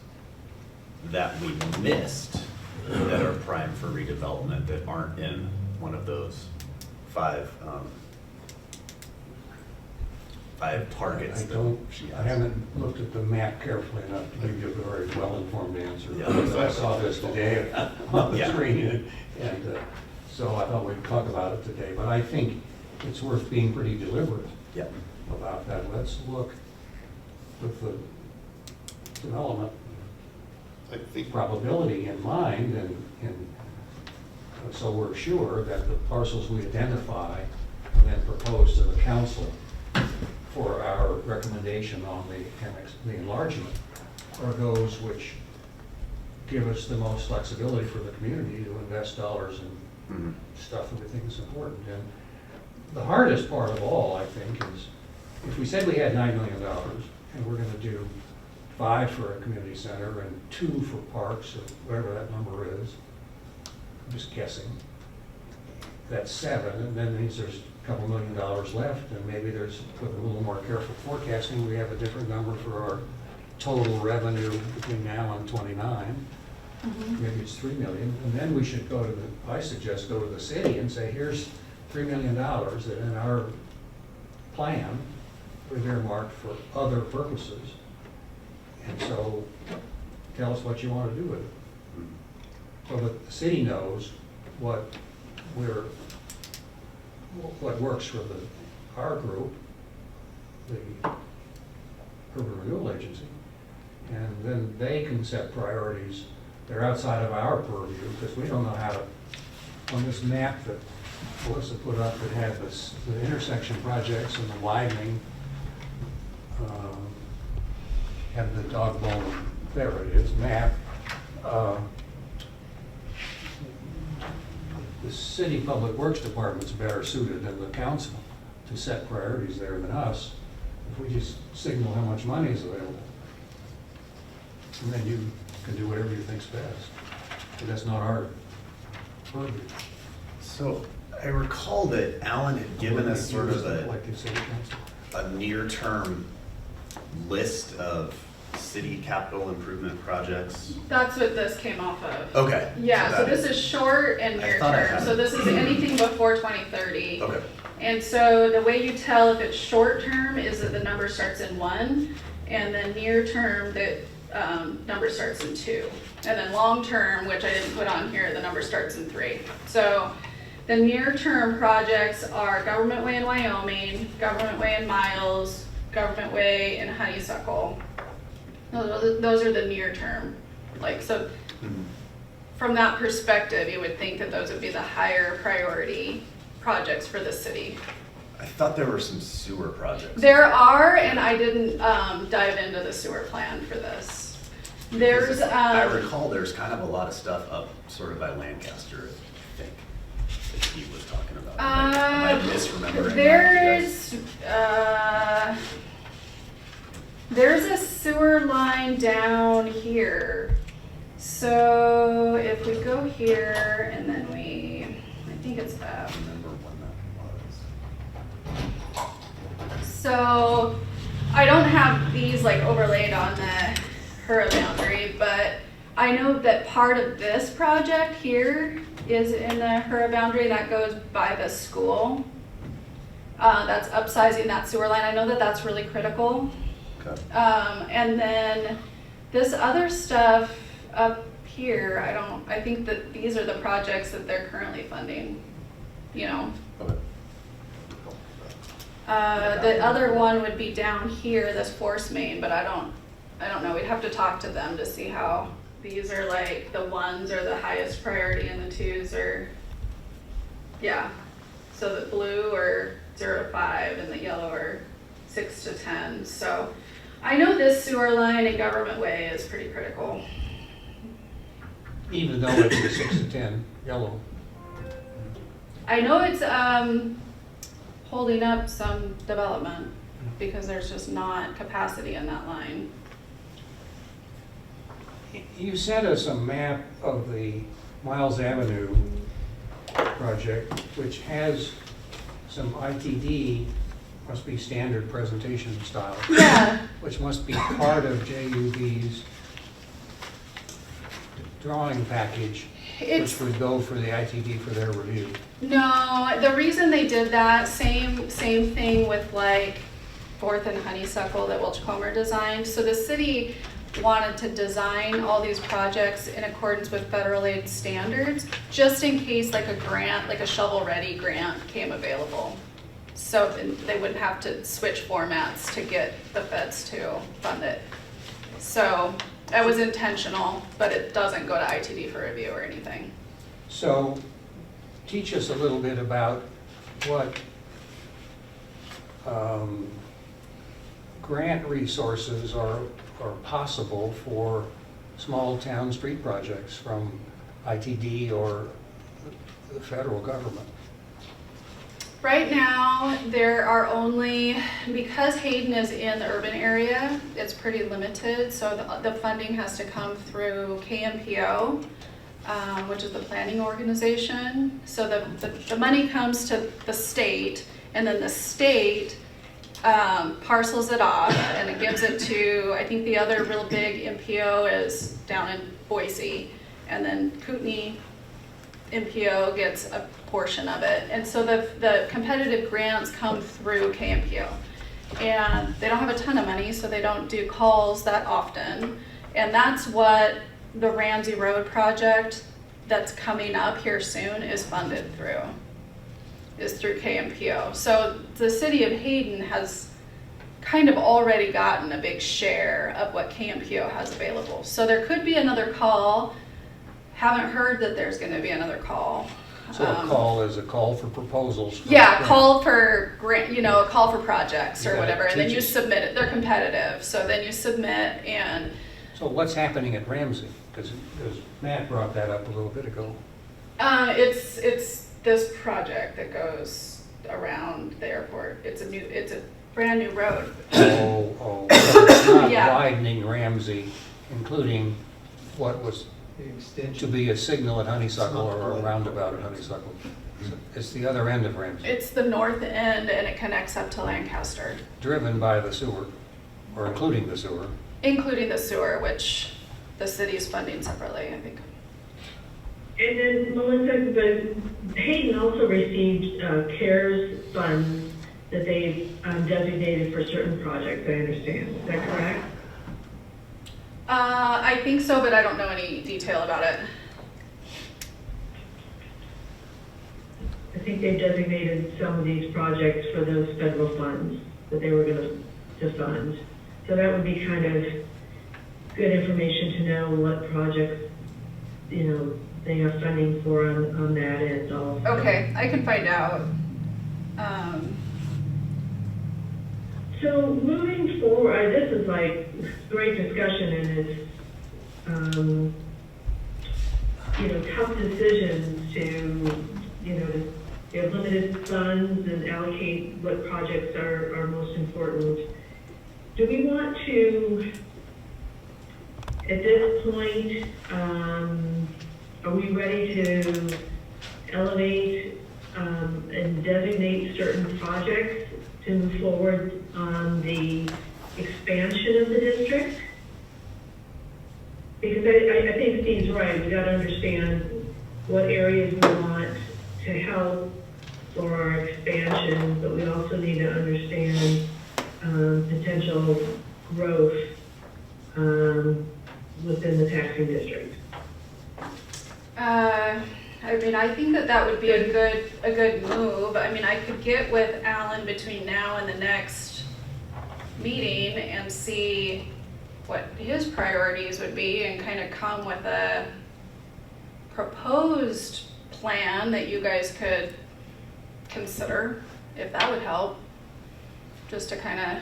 Speaker 3: that we missed that are prime for redevelopment that aren't in one of those 5 targets
Speaker 6: I
Speaker 3: that
Speaker 6: don't,
Speaker 3: she
Speaker 6: I
Speaker 3: has.
Speaker 6: haven't looked at the map carefully enough to give you a very well-informed answer.
Speaker 3: Yeah.
Speaker 6: I saw this today on the
Speaker 3: Yeah.
Speaker 6: screen, and so I thought we'd talk about it today. But I think it's worth being pretty deliberate
Speaker 3: Yeah.
Speaker 6: about that. Let's look with the development
Speaker 9: I think,
Speaker 6: probability in mind, and so we're sure that the parcels we identify and then propose to the council for our recommendation on the enlargement are those which give us the most flexibility for the community to invest dollars in
Speaker 3: Mhm.
Speaker 6: stuff that we think is important. And the hardest part of all, I think, is if we said we had $9 million and we're gonna do 5 for a community center and 2 for parks, or whatever that number is, I'm just guessing, that's 7, and then means there's a couple $1 million left, and maybe there's, with a little more careful forecasting, we have a different number for our total revenue between now and 29. Maybe it's 3 million, and then we should go to the, I suggest go to the city and say, here's $3 million that in our plan, we've earmarked for other purposes. And so, tell us what you want to do with it. So that the city knows what works for our group, the Urban Renewal Agency, and then they can set priorities. They're outside of our purview, because we don't know how to, on this map that Melissa put up that had the intersection projects and the widening, and the dog bone, there it is, map. The city public works department's better suited than the council to set priorities there than us, if we just signal how much money is available. And then you can do whatever you think's best, but that's not our purview.
Speaker 3: So I recall that Alan had given us sort of
Speaker 6: Elected city council.
Speaker 3: a near-term list of city capital improvement projects.
Speaker 1: That's what this came off of.
Speaker 3: Okay.
Speaker 1: Yeah, so
Speaker 3: that
Speaker 1: this is short and
Speaker 3: I
Speaker 1: near
Speaker 3: thought I
Speaker 1: term,
Speaker 3: had
Speaker 1: so
Speaker 3: it.
Speaker 1: this is anything before 2030.
Speaker 3: Okay.
Speaker 1: And so the way you tell if it's short term is that the number starts in 1, and then near term, the number starts in 2. And then long term, which I didn't put on here, the number starts in 3. So the near term projects are Government Way in Wyoming, Government Way in Miles, Government Way in Honeysuckle. Those are the near term. Like, so
Speaker 3: Mhm.
Speaker 1: from that perspective, you would think that those would be the higher priority projects for the city.
Speaker 3: I thought there were some sewer projects.
Speaker 1: There are, and I didn't dive into the sewer plan for this. There's,
Speaker 3: I recall there's kind of a lot of stuff up sort of by Lancaster, I think, that he was talking about. Am I misremembering that?
Speaker 1: There's a sewer line down here. So if we go here and then I think it's
Speaker 3: I
Speaker 1: F.
Speaker 3: don't remember when that was.
Speaker 1: So I don't have these like overlaid on the Hura boundary, but I know that part of this project here is in the Hura boundary that goes by the school. That's upsizing that sewer line. I know that that's really critical.
Speaker 3: Okay.
Speaker 1: And then this other stuff up here, I think that these are the projects that they're currently funding, you know.
Speaker 3: Okay.
Speaker 1: The other one would be down here, this force main, but I don't know, we'd have to talk to them to see how these are like, the 1s are the highest priority and the 2s are, yeah. So the blue are 0 to 5 and the yellow are 6 to 10, so I know this sewer line in Government Way is pretty critical.
Speaker 6: Even though it's a 6 to 10 yellow.
Speaker 1: I know it's holding up some development because there's just not capacity in that line.
Speaker 6: You sent us a map of the Miles Avenue project, which has some ITD, must be standard presentation style.
Speaker 1: Yeah.
Speaker 6: Which must be part of JUB's drawing package,
Speaker 1: It's,
Speaker 6: which would go for the ITD for their review.
Speaker 1: no, the reason they did that, same thing with like 4th and Honeysuckle that Welchcomer designed. So the city wanted to design all these projects in accordance with federal aid standards, just in case like a grant, like a shovel-ready grant came available. So they wouldn't have to switch formats to get the feds to fund it. So that was intentional, but it doesn't go to ITD for review or anything.
Speaker 6: So teach us a little bit about what grant resources are possible for small town street projects from ITD or the federal government.
Speaker 1: Right now, there are only, because Hayden is in the urban area, it's pretty limited, so the funding has to come through KMPO, which is the planning organization. So the money comes to the state, and then the state parcels it off, and it gives it to, I think the other real big MPO is down in Boise, and then Kootenai MPO gets a portion of it. And so the competitive grants come through KMPO. And they don't have a ton of money, so they don't do calls that often. And that's what the Ramsey Road project that's coming up here soon is funded through, is through KMPO. So the city of Hayden has kind of already gotten a big share of what KMPO has available. So there could be another call. Haven't heard that there's going to be another call.
Speaker 6: So a call is a call for proposals. For
Speaker 1: Yeah, call for grant, a call for projects or
Speaker 6: Yeah,
Speaker 1: whatever, and then you
Speaker 6: teaches.
Speaker 1: submit it. They're competitive, so then you submit and.
Speaker 6: So what's happening at Ramsey? Because Matt brought that up a little bit ago.
Speaker 1: It's this project that goes around the airport. It's a brand new road.
Speaker 6: So it's not
Speaker 1: Yeah.
Speaker 6: widening Ramsey, including what was to be a signal at Honeysuckle or a roundabout at Honeysuckle. It's the other end of Ramsey,
Speaker 1: It's the north end, and it connects up to Lancaster,
Speaker 6: driven by the sewer, or including the sewer.
Speaker 1: including the sewer, which the city is funding separately, I think.
Speaker 2: And then Melissa, but Hayden also received CARES funds that they designated for certain projects, I understand. Is that correct?
Speaker 1: I think so, but I don't know any detail about it.
Speaker 2: I think they designated some of these projects for those federal funds that they were going to fund. So that would be kind of good information to know what projects, they have funding for on that end also.
Speaker 1: Okay, I can find out.
Speaker 2: So moving forward, this is like great discussion, and it's, tough decisions to, to have limited funds and allocate what projects are most important. Do we want to, at this point, are we ready to elevate and designate certain projects to move forward on the expansion of the district? Because I think Steve's right, we gotta understand what areas we want to help for our expansion, but we also need to understand potential growth within the taxing district.
Speaker 1: I think that would be a good move. I could get with Alan between now and the next meeting and see what his priorities would be and kind of come with a proposed plan that you guys could consider, if that would help, just to kind of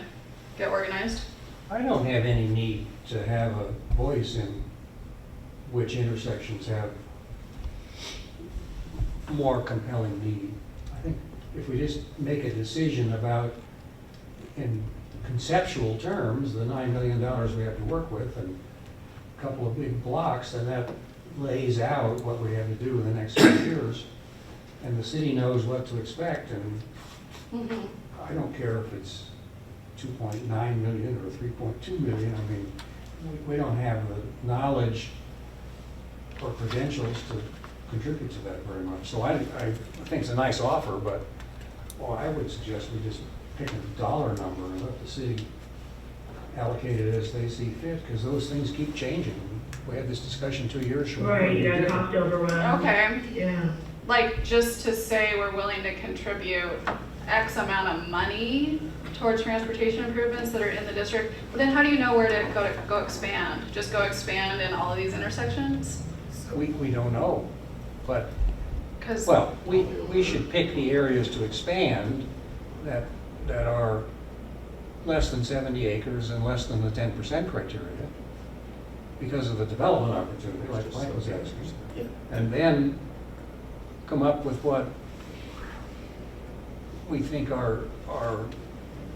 Speaker 1: get organized.
Speaker 6: I don't have any need to have a voice in which intersections have more compelling need. I think if we just make a decision about, in conceptual terms, the $9 million we have to work with and a couple of big blocks, then that lays out what we have to do in the next few years. And the city knows what to expect, and I don't care if it's 2.9 million or 3.2 million. We don't have the knowledge or credentials to contribute to that very much. So I think it's a nice offer, but I would suggest we just pick a dollar number and let the city allocate it as they see fit, because those things keep changing. We had this discussion 2 years from now.
Speaker 2: Right, you got cost overrun.
Speaker 1: Okay,
Speaker 2: Yeah.
Speaker 1: like just to say we're willing to contribute X amount of money towards transportation improvements that are in the district, but then how do you know where to go expand? Just go expand in all of these intersections?
Speaker 6: We don't know, but,
Speaker 1: Because
Speaker 6: well, we should pick the areas to expand that are less than 70 acres and less than the 10% criteria because of the development opportunity, like Mike was asking.
Speaker 3: Yeah.
Speaker 6: And then come up with what we think our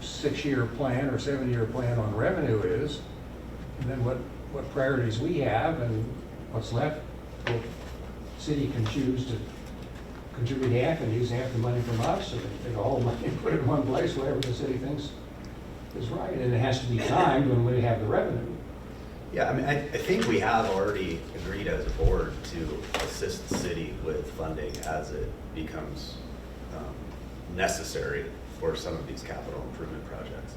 Speaker 6: 6-year plan or 7-year plan on revenue is, and then what priorities we have and what's left. The city can choose to contribute half and use half the money from us, or they can take all the money and put it in one place, whatever the city thinks is right. And it has to be timed when we have the revenue.
Speaker 3: Yeah, I mean, I think we have already agreed as a board to assist the city with funding as it becomes necessary for some of these capital improvement projects.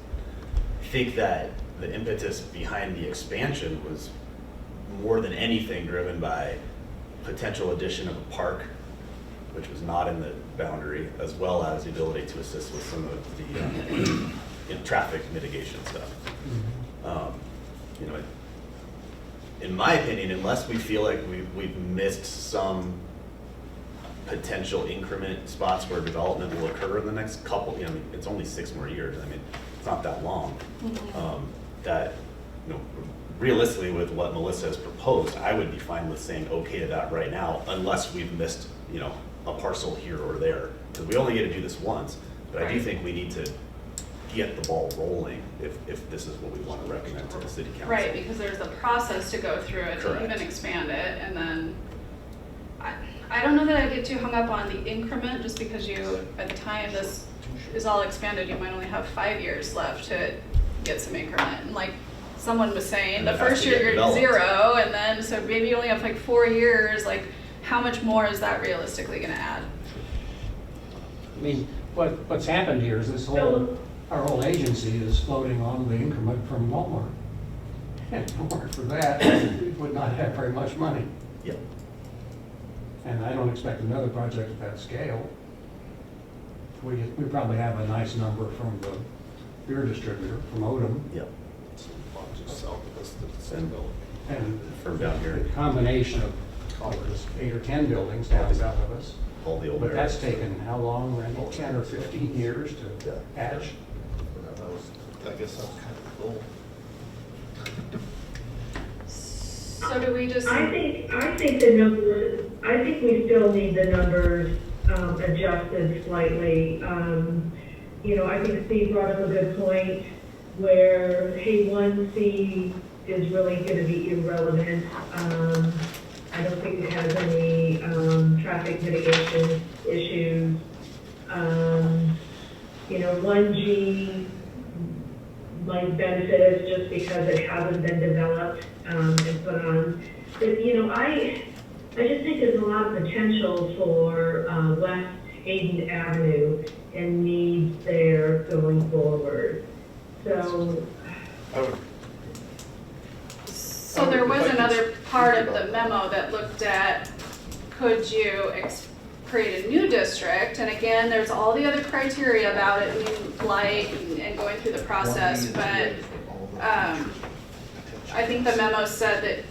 Speaker 3: I think that the impetus behind the expansion was more than anything driven by potential addition of a park, which was not in the boundary, as well as the ability to assist with some of the traffic mitigation stuff. You know, in my opinion, unless we feel like we've missed some potential increment spots where development will occur in the next couple, you know, I mean, it's only 6 more years. I mean, it's not that long. That, you know, realistically with what Melissa has proposed, I would be fine with saying okay to that right now, unless we've missed, you know, a parcel here or there. Because we only get to do this once, but I do think we need to get the ball rolling if this is what we want to recommend to the city council.
Speaker 1: right, because there's a process to go through it to
Speaker 3: Correct.
Speaker 1: even expand it, and then I don't know that I get too hung up on the increment, just because you, by the time this is all expanded, you might only have 5 years left to get some increment. And like someone was saying,
Speaker 3: And
Speaker 1: the
Speaker 3: it has
Speaker 1: first
Speaker 3: to
Speaker 1: year
Speaker 3: get
Speaker 1: you're
Speaker 3: developed.
Speaker 1: 0, and then so maybe you only have like 4 years. Like, how much more is that realistically going to add?
Speaker 6: I mean, what's happened here is our whole agency is floating on the increment from Walmart. And if it weren't for that, we would not have very much money.
Speaker 3: Yep.
Speaker 6: And I don't expect another project at that scale. We probably have a nice number from the beer distributor, from Odom.
Speaker 3: Yep.
Speaker 9: Just south of us, the
Speaker 3: And
Speaker 6: And
Speaker 3: from down here,
Speaker 6: the combination of 8 or 10 buildings down south of us.
Speaker 3: all the old
Speaker 6: But that's
Speaker 3: barracks.
Speaker 6: taken how long, Randy? 10 or 15 years to hatch?
Speaker 9: I guess that's kind of cool.
Speaker 1: So do we just?
Speaker 2: I think the numbers, I think we still need the numbers adjusted slightly. You know, I think Steve brought up a good point where, hey, 1C is really gonna be irrelevant. I don't think it has any traffic mitigation issues. You know, 1G might benefit us just because it hasn't been developed and put on. But, you know, I just think there's a lot of potential for West Hayden Avenue and needs there going forward. So,
Speaker 1: So there was another part of the memo that looked at, could you create a new district? And again, there's all the other criteria about it being light and going through the process, but I think the memo said that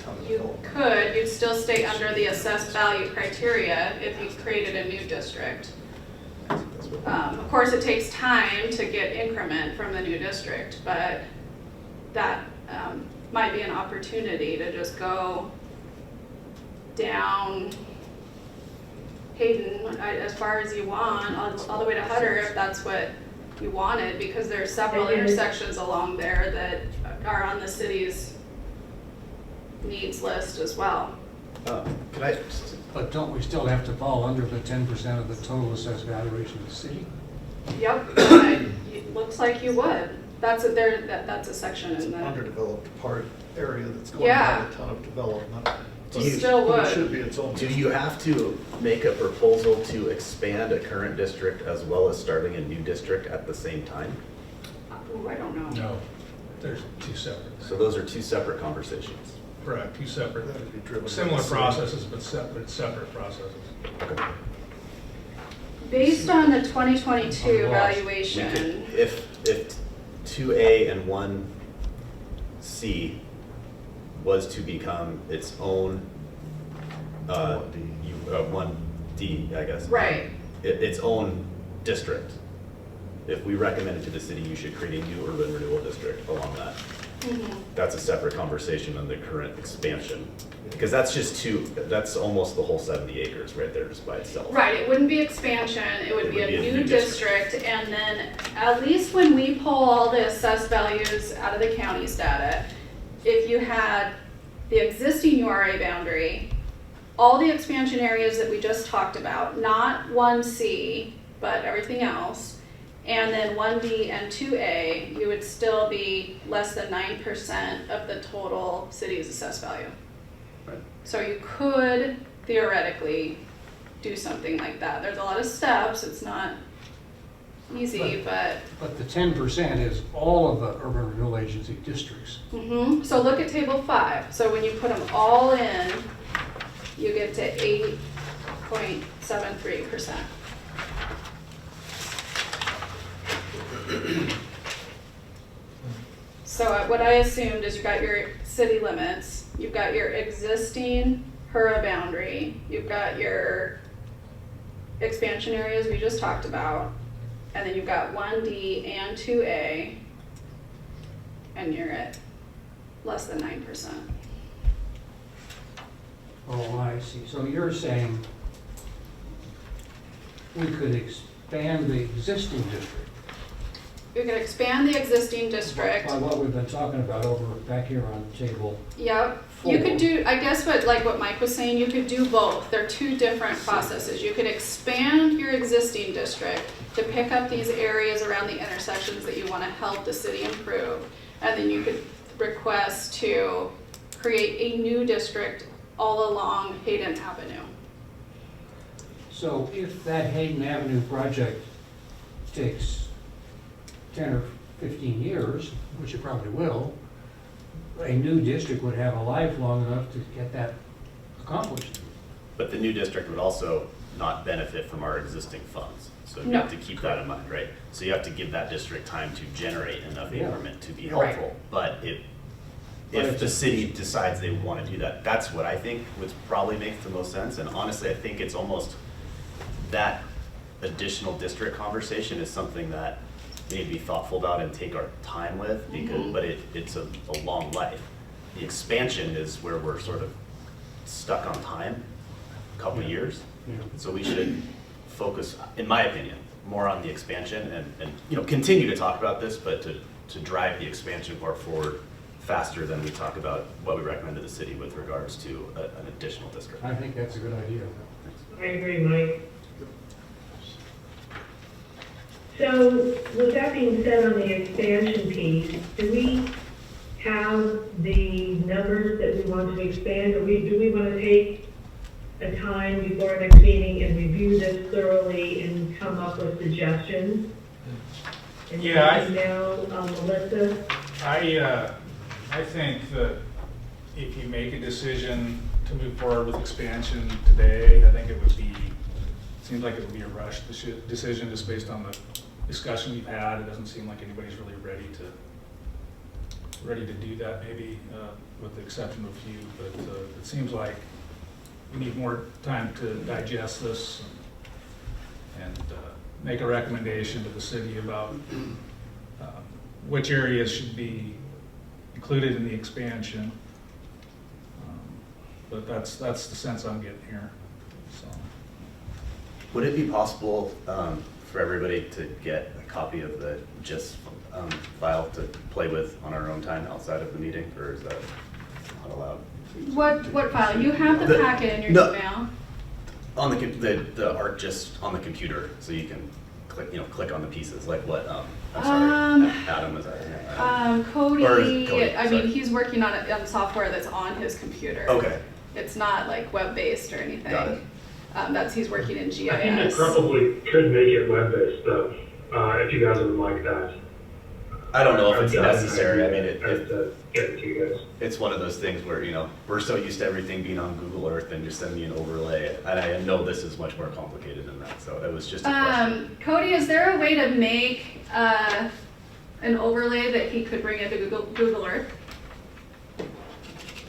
Speaker 1: you'd still stay under the assessed value criteria if you created a new district. Of course, it takes time to get increment from the new district, but that might be an opportunity to just go down Hayden as far as you want, all the way to Hutter if that's what you wanted, because there's several intersections along there that are on the city's needs list as well.
Speaker 3: Could I,
Speaker 6: But don't we still have to fall under the 10% of the total assessed valuation of the city?
Speaker 1: Yep, it looks like you would. That's a section
Speaker 9: It's
Speaker 1: in
Speaker 9: an
Speaker 1: the,
Speaker 9: underdeveloped part area that's going
Speaker 1: Yeah.
Speaker 9: by a ton of development.
Speaker 1: You still
Speaker 9: But
Speaker 1: would.
Speaker 9: it should be its own.
Speaker 3: do you have to make a proposal to expand a current district as well as starting a new district at the same time?
Speaker 1: Ooh, I don't know.
Speaker 4: No, there's two separate.
Speaker 3: So those are two separate conversations.
Speaker 4: Correct, two separate,
Speaker 9: That'd be driven by
Speaker 4: similar
Speaker 9: the city.
Speaker 4: processes, but separate processes.
Speaker 1: Based on the 2022
Speaker 6: I'm lost.
Speaker 3: We
Speaker 1: evaluation,
Speaker 3: could, if 2A and 1C was to become its own, 1D, I guess.
Speaker 1: right,
Speaker 3: Its own district. If we recommended to the city, you should create a new urban renewal district along that. That's a separate conversation than the current expansion. Because that's just that's almost the whole 70 acres right there just by itself.
Speaker 1: right, it wouldn't be expansion, it would be a new district, and then at least when we pull all the assessed values out of the county's data, if you had the existing URA boundary, all the expansion areas that we just talked about, not 1C, but everything else, and then 1D and 2A, you would still be less than 9% of the total city's assessed value.
Speaker 3: Right.
Speaker 1: So you could theoretically do something like that. There's a lot of steps, it's not easy, but.
Speaker 6: But the 10% is all of the urban renewal agency districts.
Speaker 1: So look at table 5. So when you put them all in, you get to 8.73%. So what I assumed is you got your city limits, you've got your existing Hura boundary, you've got your expansion areas we just talked about, and then you've got 1D and 2A, and you're at less than 9%.
Speaker 6: Oh, I see. So you're saying we could expand the existing district
Speaker 1: You could expand the existing district.
Speaker 6: by what we've been talking about over back here on table.
Speaker 1: Yep. You could do, I guess what Mike was saying, you could do both. They're two different processes. You could expand your existing district to pick up these areas around the intersections that you want to help the city improve. And then you could request to create a new district all along Hayden Avenue.
Speaker 6: So if that Hayden Avenue project takes 10 or 15 years, which it probably will, a new district would have a life long enough to get that accomplished.
Speaker 3: But the new district would also not benefit from our existing funds. So you
Speaker 1: No.
Speaker 3: have to keep that in mind, right? So you have to give that district time to generate enough
Speaker 6: Yeah.
Speaker 3: increment to be
Speaker 1: Right.
Speaker 3: helpful. But if
Speaker 6: it's-
Speaker 3: the city decides they want to do that, that's what I think would probably make the most sense. And honestly, I think it's almost that additional district conversation is something that we need to be thoughtful about and take our time with, because, but it's a long life. The expansion is where we're sort of stuck on time, a couple of years.
Speaker 6: Yeah.
Speaker 3: So we should focus, in my opinion, more on the expansion and continue to talk about this, but to drive the expansion part forward faster than we talk about what we recommend to the city with regards to an additional district.
Speaker 6: I think that's a good idea.
Speaker 2: I agree, Mike. So with that being said on the expansion piece, do we have the numbers that we want to expand? Or do we want to take a time before our next meeting and review this thoroughly and come up with suggestions? And
Speaker 4: Yeah,
Speaker 2: email Melissa?
Speaker 4: I think that if you make a decision to move forward with expansion today, I think seems like it would be a rushed decision just based on the discussion we've had. It doesn't seem like anybody's really ready to do that, maybe with the exception of a few, but it seems like we need more time to digest this and make a recommendation to the city about which areas should be included in the expansion. But that's the sense I'm getting here, so.
Speaker 3: Would it be possible for everybody to get a copy of the GIS file to play with on our own time outside of the meeting, or is that not allowed?
Speaker 1: What file? You have the packet in your
Speaker 3: No.
Speaker 1: email.
Speaker 3: On the ArcGIS on the computer, so you can click on the pieces, like what, I'm sorry, Adam was at.
Speaker 1: Cody,
Speaker 3: Cody,
Speaker 1: I mean,
Speaker 3: sorry.
Speaker 1: he's working on it on software that's on his computer.
Speaker 3: Okay,
Speaker 1: It's not like web-based or anything.
Speaker 3: got it.
Speaker 1: He's working in GIS.
Speaker 5: I think it probably could make it web-based though, if you guys would like that.
Speaker 3: I don't know if it's
Speaker 5: I'm done.
Speaker 3: necessary. I mean,
Speaker 5: I have to get it to you guys.
Speaker 3: it's one of those things where, we're so used to everything being on Google Earth and just send me an overlay. And I know this is much more complicated than that, so it was just a question.
Speaker 1: Cody, is there a way to make an overlay that he could bring into Google Earth?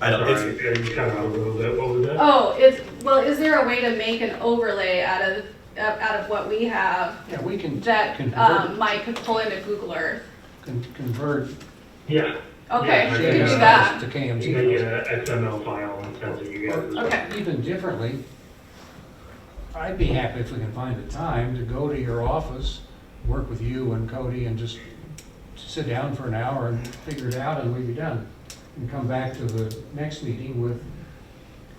Speaker 3: I don't,
Speaker 5: Sorry,
Speaker 3: it's,
Speaker 5: you cut out a little bit. What was that?
Speaker 1: Oh, is there a way to make an overlay out of what we have
Speaker 6: Yeah, we can
Speaker 1: that
Speaker 6: convert,
Speaker 1: Mike could pull into Google Earth?
Speaker 6: convert
Speaker 5: Yeah.
Speaker 1: Okay,
Speaker 5: Yeah,
Speaker 1: we
Speaker 5: I
Speaker 1: can do
Speaker 5: think,
Speaker 1: that.
Speaker 6: to
Speaker 5: You can
Speaker 6: KMZ.
Speaker 5: get an XML file and send it to you guys.
Speaker 1: Okay.
Speaker 6: Even differently, I'd be happy if we can find a time to go to your office, work with you and Cody, and just sit down for an hour and figure it out, and we'd be done. And come back to the next meeting with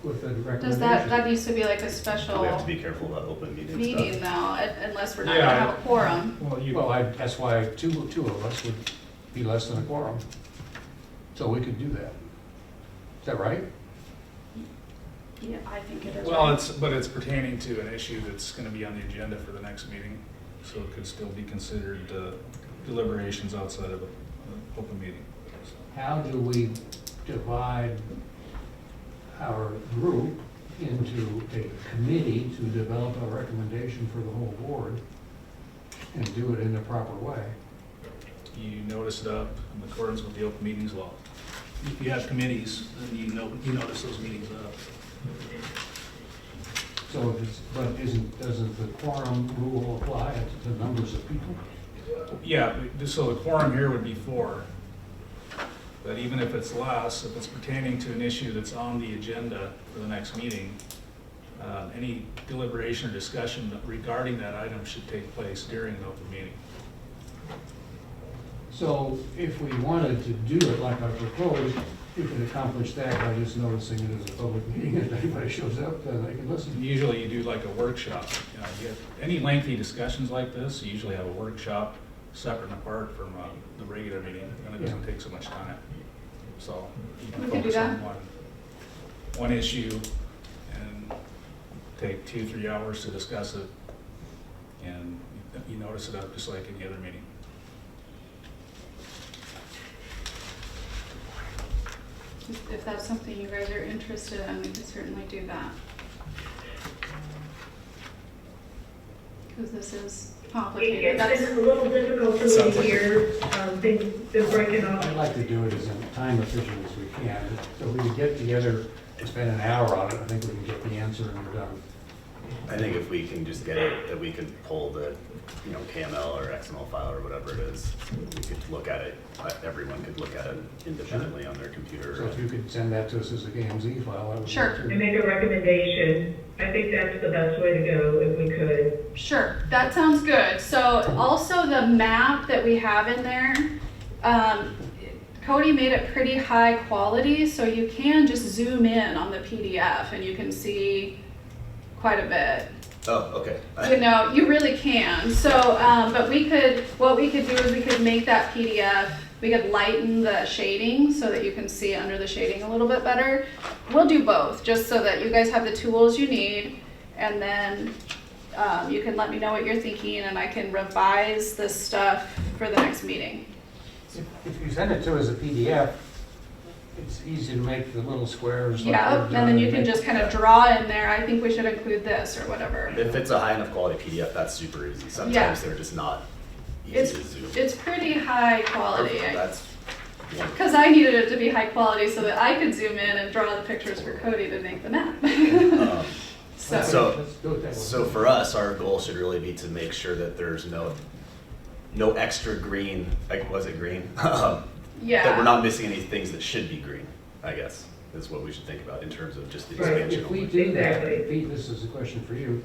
Speaker 6: the recommendation.
Speaker 1: Does that needs to be like a special
Speaker 3: we have to be careful about open meeting
Speaker 1: meeting
Speaker 3: stuff.
Speaker 1: though, unless we're not
Speaker 4: Yeah.
Speaker 1: gonna have a quorum.
Speaker 6: Well, that's why two of us would be less than a quorum. So we could do that. Is that right?
Speaker 1: Yeah, I think it is.
Speaker 4: Well,
Speaker 1: right.
Speaker 4: but it's pertaining to an issue that's gonna be on the agenda for the next meeting, so it could still be considered deliberations outside of an open meeting.
Speaker 6: How do we divide our group into a committee to develop a recommendation for the whole board and do it in the proper way?
Speaker 4: You notice it up in accordance with the open meetings law. If you have committees, then you notice those meetings up.
Speaker 6: So doesn't the quorum rule apply to the numbers of people?
Speaker 4: Yeah, so the quorum here would be 4. But even if it's less, if it's pertaining to an issue that's on the agenda for the next meeting, any deliberation or discussion regarding that item should take place during an open meeting.
Speaker 6: So if we wanted to do it like I proposed, we could accomplish that by just noticing it as a public meeting, and if anybody shows up, then they can listen.
Speaker 4: Usually you do like a workshop. You have any lengthy discussions like this, you usually have a workshop separate and apart from the regular meeting, and it doesn't take so much time. So you can
Speaker 1: We can do
Speaker 4: focus on
Speaker 1: that.
Speaker 4: one issue and take 2-3 hours to discuss it, and you notice it up just like any other meeting.
Speaker 1: If that's something you guys are interested in, we can certainly do that. Because this is complicated.
Speaker 2: It's
Speaker 1: That's,
Speaker 2: been a little difficult for
Speaker 4: Sounds
Speaker 2: me
Speaker 4: like
Speaker 2: here, things been breaking
Speaker 6: I'd
Speaker 2: off.
Speaker 6: like to do it as time efficient as we can. So we could get together and spend an hour on it, I think we can get the answer and we're done.
Speaker 3: I think if we can just get it, that we could pull the, KML or XML file or whatever it is, we could look at it, everyone could look at it independently on their computer.
Speaker 6: So if you could send that to us as a KMZ file, that would be
Speaker 1: Sure.
Speaker 6: good.
Speaker 2: And make a recommendation. I think that's the best way to go if we could.
Speaker 1: sure, that sounds good. So also the map that we have in there, Cody made it pretty high quality, so you can just zoom in on the PDF and you can see quite a bit.
Speaker 3: Oh, okay.
Speaker 1: You really can. So, but what we could do is we could make that PDF, we could lighten the shading so that you can see under the shading a little bit better. We'll do both, just so that you guys have the tools you need, and then you can let me know what you're thinking, and I can revise this stuff for the next meeting.
Speaker 6: If you send it to us as a PDF, it's easy to make the little squares. like
Speaker 1: Yeah,
Speaker 6: we've
Speaker 1: and
Speaker 6: done
Speaker 1: then you
Speaker 6: and
Speaker 1: can
Speaker 6: make-
Speaker 1: just kind of draw in there, I think we should include this or whatever.
Speaker 3: If it's a high enough quality PDF, that's super easy.
Speaker 1: Yeah.
Speaker 3: Sometimes they're just not easy to zoom.
Speaker 1: It's pretty high quality.
Speaker 3: That's one.
Speaker 1: Because I needed it to be high quality so that I could zoom in and draw the pictures for Cody to make the map.
Speaker 3: Um,
Speaker 1: So,
Speaker 3: So-
Speaker 6: Let's do it that way.
Speaker 3: So for us, our goal should really be to make sure that there's no extra green, like, was it green? That we're
Speaker 1: yeah,
Speaker 3: not missing any things that should be green, I guess, is what we should think about in terms of just the
Speaker 2: Right.
Speaker 3: expansion.
Speaker 6: If we
Speaker 3: only.
Speaker 6: do that,
Speaker 2: Exactly.
Speaker 6: Pete, this is a question for you,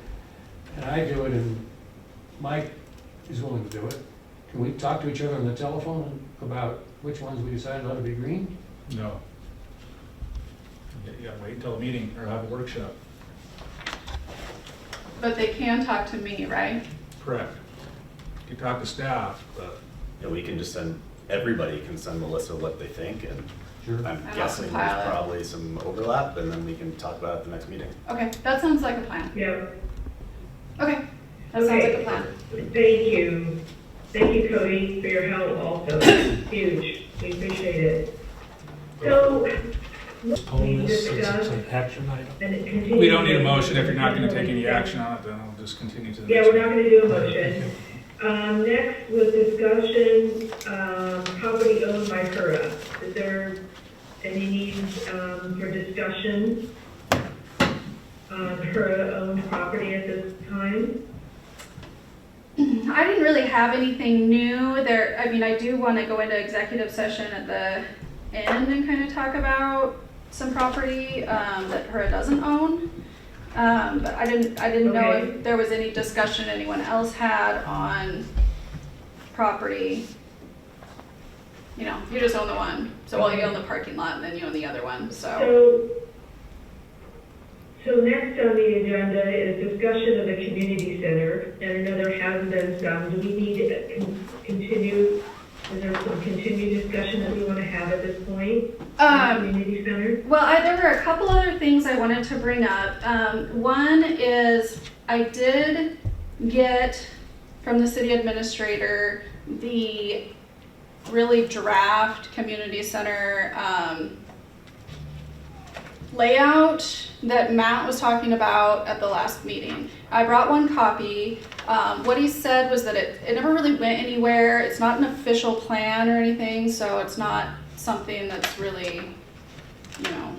Speaker 6: and I do it and Mike is willing to do it, can we talk to each other on the telephone about which ones we decided ought to be green?
Speaker 4: No. You gotta wait until a meeting or have a workshop.
Speaker 1: but they can talk to me, right?
Speaker 4: Correct. You can talk to staff, but
Speaker 3: And we can just send, everybody can send Melissa what they think, and
Speaker 6: Sure.
Speaker 3: I'm
Speaker 1: I'll
Speaker 3: guessing
Speaker 1: compile
Speaker 3: there's
Speaker 1: it.
Speaker 3: probably some overlap, and then we can talk about it at the next meeting.
Speaker 1: Okay, that sounds like a plan.
Speaker 2: Yeah.
Speaker 1: Okay, that sounds like a plan.
Speaker 2: Thank you. Thank you, Cody, for your help also. Huge. We appreciate it. So,
Speaker 8: Postpone
Speaker 2: we
Speaker 8: this since it's
Speaker 2: discussed
Speaker 8: an action item.
Speaker 2: and it continues.
Speaker 4: We don't need a motion. If you're not gonna take any action on it, then I'll just continue to the
Speaker 2: Yeah,
Speaker 4: next.
Speaker 2: we're not gonna do a motion. Next was discussion, property owned by Hura. Is there any needs, for discussion on Hura-owned property at this time?
Speaker 1: I didn't really have anything new there. I mean, I do want to go into executive session at the end and kind of talk about some property that Hura doesn't own. But I didn't know
Speaker 2: Okay.
Speaker 1: if there was any discussion anyone else had on property. You know, you just own the one. So, well, you own the parking lot and then you own the other one, so.
Speaker 2: So next on the agenda is discussion of the community center, and I know there has been some. Do we need to continue? Is there some continued discussion that we want to have at this point? on the community center?
Speaker 1: Well, there were a couple other things I wanted to bring up. One is I did get from the city administrator the really draft community center layout that Matt was talking about at the last meeting. I brought one copy. What he said was that it never really went anywhere. It's not an official plan or anything, so it's not something that's really, you know,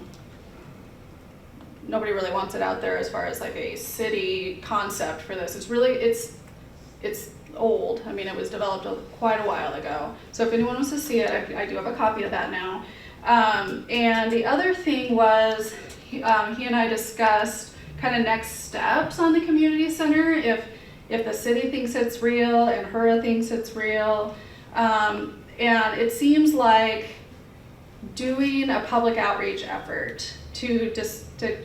Speaker 1: nobody really wants it out there as far as like a city concept for this. It's really, it's old. I mean, it was developed quite a while ago. So if anyone wants to see it, I do have a copy of that now. And the other thing was, he and I discussed kind of next steps on the community center. If the city thinks it's real and Hura thinks it's real. And it seems like doing a public outreach effort to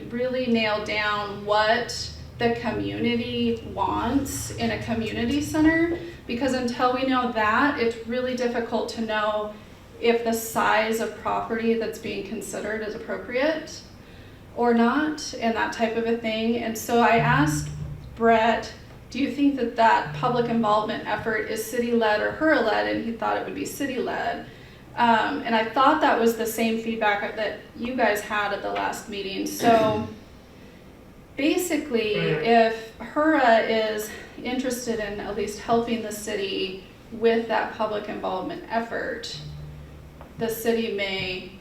Speaker 1: really nail down what the community wants in a community center, because until we know that, it's really difficult to know if the size of property that's being considered is appropriate or not, and that type of a thing. And so I asked Brett, do you think that public involvement effort is city-led or Hura-led? And he thought it would be city-led. And I thought that was the same feedback that you guys had at the last meeting. So basically, if Hura is interested in at least helping the city with that public involvement effort, the city may,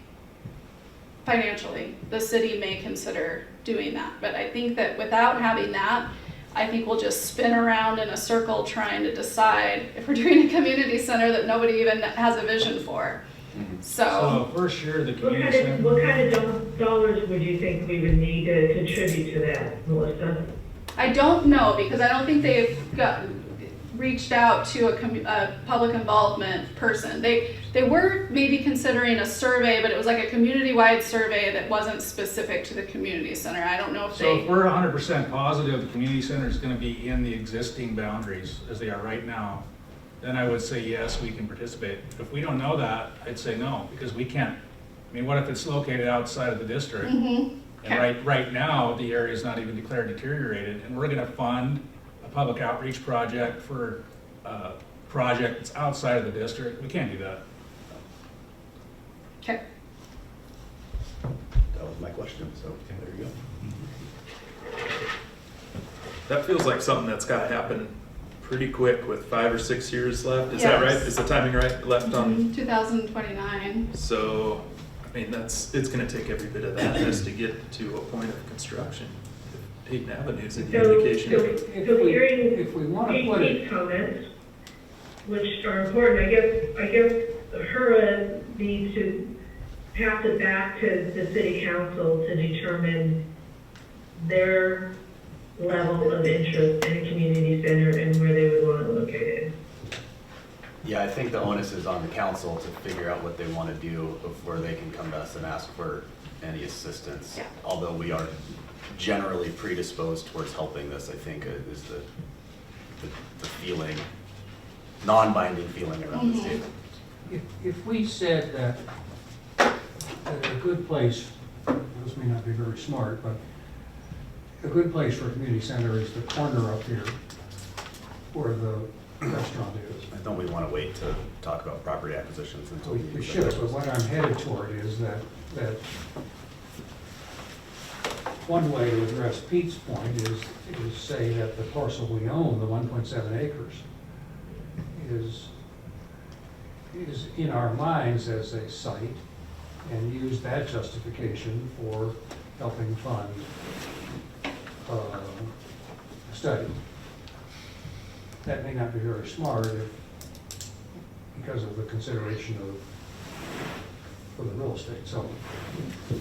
Speaker 1: financially, the city may consider doing that. But I think that without having that, I think we'll just spin around in a circle trying to decide if we're doing a community center that nobody even has a vision for.
Speaker 4: So first year, the community center.
Speaker 2: What kind of dollars would you think we would need to contribute to that, Melissa?
Speaker 1: I don't know, because I don't think they've reached out to a public involvement person. They were maybe considering a survey, but it was like a community-wide survey that wasn't specific to the community center. I don't know if
Speaker 4: So if we're 100% positive the community center is going to be in the existing boundaries as they are right now, then I would say yes, we can participate. If we don't know that, I'd say no, because we can't. I mean, what if it's located outside of the district?
Speaker 1: Mm-hmm.
Speaker 4: And right now, the area is not even declared deteriorated, and we're going to fund a public outreach project for a project that's outside of the district. We can't do that.
Speaker 1: Okay.
Speaker 3: That was my question, so there you go.
Speaker 7: That feels like something that's gotta happen pretty quick with 5 or 6 years left. Is that right?
Speaker 1: Yes.
Speaker 7: Is the timing right, left on?
Speaker 1: 2029.
Speaker 7: So, I mean, it's gonna take every bit of that just to get to a point of construction. Hayden Avenue's an indication of it.
Speaker 6: If we want to put
Speaker 2: Pete's
Speaker 6: it,
Speaker 2: comments, which are important, I guess Hura needs to pass it back to the city council to determine their level of interest in a community center and where they would want it located.
Speaker 3: Yeah, I think the onus is on the council to figure out what they want to do before they can come to us and ask for any assistance.
Speaker 1: Yeah.
Speaker 3: Although we are generally predisposed towards helping this, I think is the feeling, non-binding feeling around this table.
Speaker 6: if we said that a good place, this may not be very smart, but a good place for a community center is the corner up here where the restaurant is.
Speaker 3: Don't we want to wait to talk about property acquisitions until?
Speaker 6: We should, but what I'm headed toward is that one way to address Pete's point is say that the parcel we own, the 1.7 acres, is in our minds as a site, and use that justification for helping fund a study. That may not be very smart because of the consideration for the real estate, so.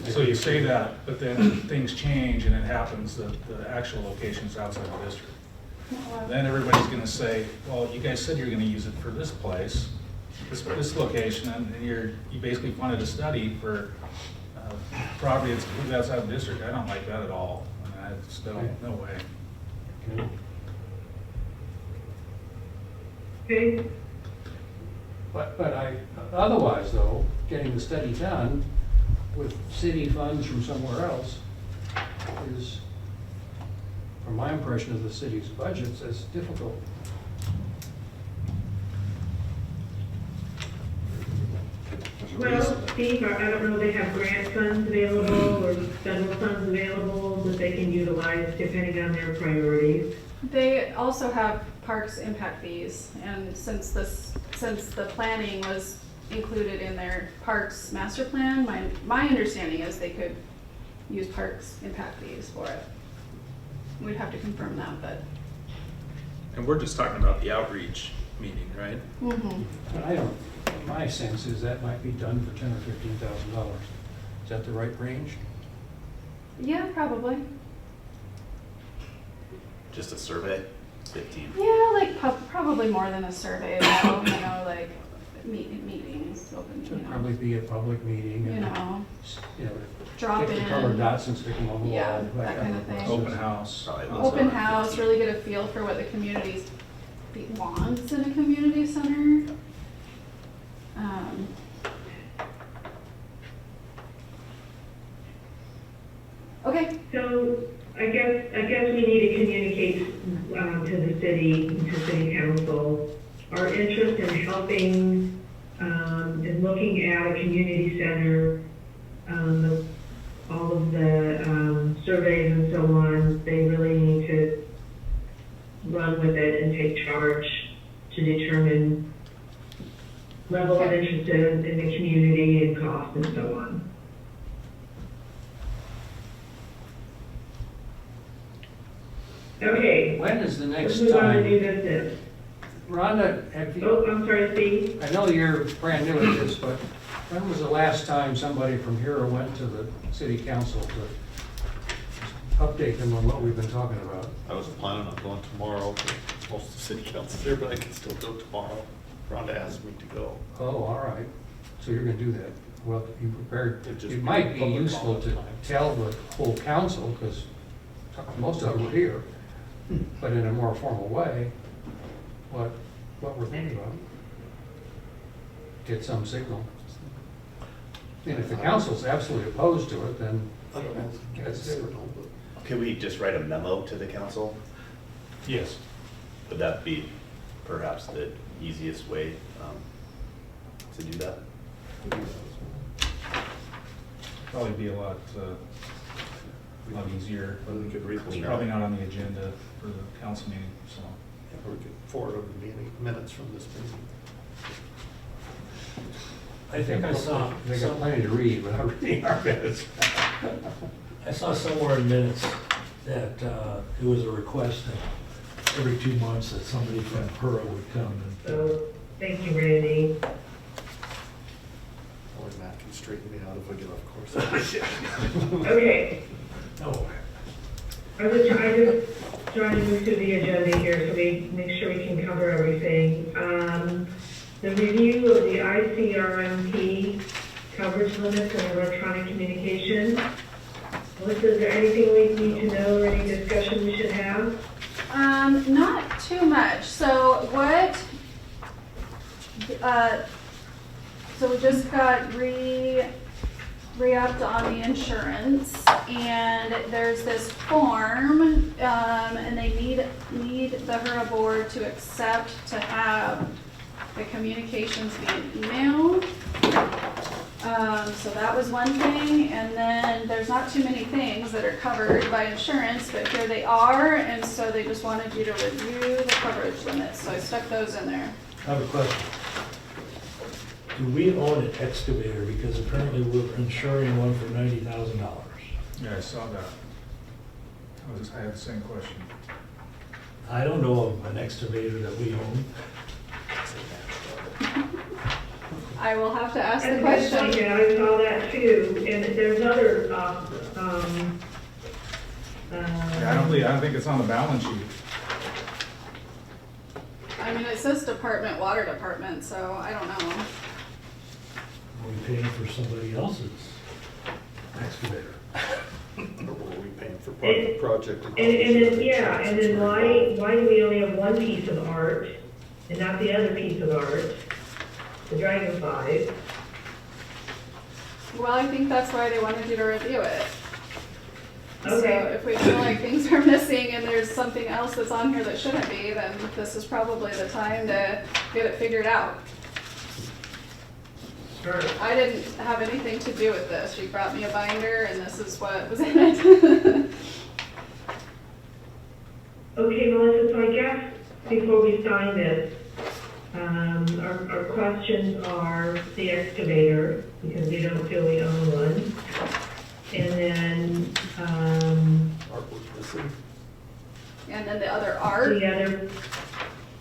Speaker 4: So you say that, but then things change and it happens that the actual location's outside the district. Then everybody's gonna say, well, you guys said you're gonna use it for this place, this location, and you basically funded a study for property that's completely outside the district. I don't like that at all. I mean, I just don't, no way.
Speaker 2: Okay,
Speaker 6: But otherwise though, getting the study done with city funds from somewhere else is, from my impression of the city's budgets, as difficult.
Speaker 2: well, Steve, I don't know, they have grant funds available or federal funds available that they can utilize depending on their priorities.
Speaker 1: They also have parks impact fees, and since the planning was included in their parks master plan, my understanding is they could use parks impact fees for it. We'd have to confirm that, but.
Speaker 7: And we're just talking about the outreach meeting, right?
Speaker 1: Mhm.
Speaker 6: But I don't, my sense is that might be done for $10,000 or $15,000. Is that the right range?
Speaker 1: Yeah, probably.
Speaker 3: Just a survey, 15.
Speaker 1: Yeah, like probably more than a survey, though, you know, like meetings, open,
Speaker 6: Should probably be a public meeting
Speaker 1: you
Speaker 6: and,
Speaker 1: know,
Speaker 6: you know,
Speaker 1: drop
Speaker 6: take the colored
Speaker 1: in,
Speaker 6: dots and stick them on the wall.
Speaker 1: Yeah, that kind of thing.
Speaker 4: Open house.
Speaker 3: Probably
Speaker 1: open house, really get a feel for what the community wants in a community center. Okay.
Speaker 2: So I guess we need to communicate to the city, to city council, our interest in helping, in looking at a community center, all of the surveys and so on, they really need to run with it and take charge to determine level of interest in the community and cost and so on. Okay,
Speaker 6: When is the
Speaker 2: let's
Speaker 6: next
Speaker 2: move on to new
Speaker 6: time?
Speaker 2: business.
Speaker 6: Rhonda, have
Speaker 2: Oh,
Speaker 6: you,
Speaker 2: I'm sorry, Steve.
Speaker 6: I know you're brand new at this, but when was the last time somebody from Hura went to the city council to update them on what we've been talking about?
Speaker 9: I was planning on going tomorrow, but most of the city council's there, but I can still go tomorrow. Rhonda asked me to go.
Speaker 6: Oh, all right. So you're gonna do that. Well, you prepared,
Speaker 9: It'd just
Speaker 6: it
Speaker 9: be
Speaker 6: might be
Speaker 9: public
Speaker 6: useful
Speaker 9: comment
Speaker 6: to
Speaker 9: time.
Speaker 6: tell the whole council, because most of them are here, but in a more formal way, what we're thinking about. Get some signal. And if the council's absolutely opposed to it, then
Speaker 9: I don't know.
Speaker 6: That's
Speaker 9: Yes or
Speaker 6: it.
Speaker 9: no, but
Speaker 3: Could we just write a memo to the council?
Speaker 4: Yes.
Speaker 3: Would that be perhaps the easiest way to do that?
Speaker 4: Probably be a lot easier.
Speaker 9: Whether we could read
Speaker 4: It's probably not on the agenda for the council meeting, so.
Speaker 9: or we could forward over the meeting minutes from this meeting.
Speaker 10: I think I saw,
Speaker 6: they got plenty to read without reading our minutes.
Speaker 10: I saw somewhere in minutes that it was a request that every 2 months that somebody from Hura would come and
Speaker 2: So, thank you, Randy.
Speaker 9: Only Matt can straighten me out if I get off course.
Speaker 2: Okay,
Speaker 10: oh,
Speaker 2: I just trying to move through the agenda here so we make sure we can cover everything. The review of the ICRMP coverage limits and electronic communication. Melissa, is there anything we need to know or any discussion we should have?
Speaker 1: Not too much. So so we just got re-upped on the insurance, and there's this form, and they need need the Hura board to accept to have the communications via email. So that was one thing, and then there's not too many things that are covered by insurance, but here they are, and so they just wanted you to review the coverage limits, so I stuck those in there.
Speaker 10: I have a question. Do we own an excavator? Because apparently we're insuring one for $90,000.
Speaker 4: Yeah, I saw that. I had the same question.
Speaker 10: I don't know of an excavator that we own.
Speaker 1: I will have to ask the
Speaker 2: That's a good point.
Speaker 1: question.
Speaker 2: Yeah, I saw that too, and there's other,
Speaker 4: Yeah, I don't think it's on the balance sheet.
Speaker 1: I mean, it says department, water department, so I don't know.
Speaker 10: Are we paying for somebody else's excavator?
Speaker 9: Or were we paying for part of the project?
Speaker 2: and then, yeah, and then why do we only have one piece of art and not the other piece of art? The Dragonflies.
Speaker 1: Well, I think that's why they wanted you to review it. So
Speaker 2: Okay.
Speaker 1: if we feel like things are missing and there's something else that's on here that shouldn't be, then this is probably the time to get it figured out.
Speaker 2: Sure.
Speaker 1: I didn't have anything to do with this. She brought me a binder and this is what was in it.
Speaker 2: Okay, Melissa, so I guess before we sign this, our questions are the excavator, because we don't feel we own one. And then,
Speaker 9: Art was missing.
Speaker 1: And then the other art.
Speaker 2: the other,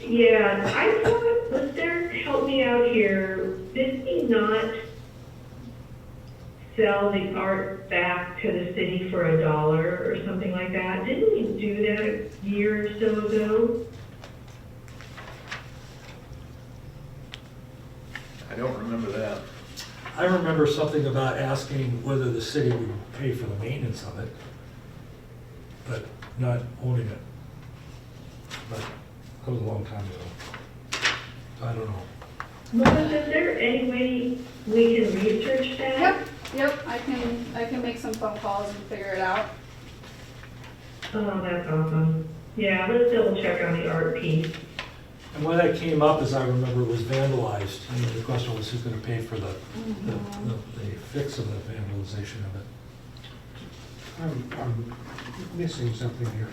Speaker 2: yeah, I thought, was there, help me out here, did we not sell the art back to the city for $1 or something like that? Didn't we do that a year or so ago?
Speaker 9: I don't remember that.
Speaker 10: I remember something about asking whether the city would pay for the maintenance of it, but not owning it. But that was a long time ago. I don't know.
Speaker 2: Melissa, is there any way we can research that?
Speaker 1: Yep, I can make some phone calls and figure it out.
Speaker 2: Oh, that's awesome. Yeah, let's double check on the art piece.
Speaker 10: And when that came up, as I remember, it was vandalized. And the question was who's going to pay for the fix of the vandalization of it.
Speaker 6: I'm missing something here.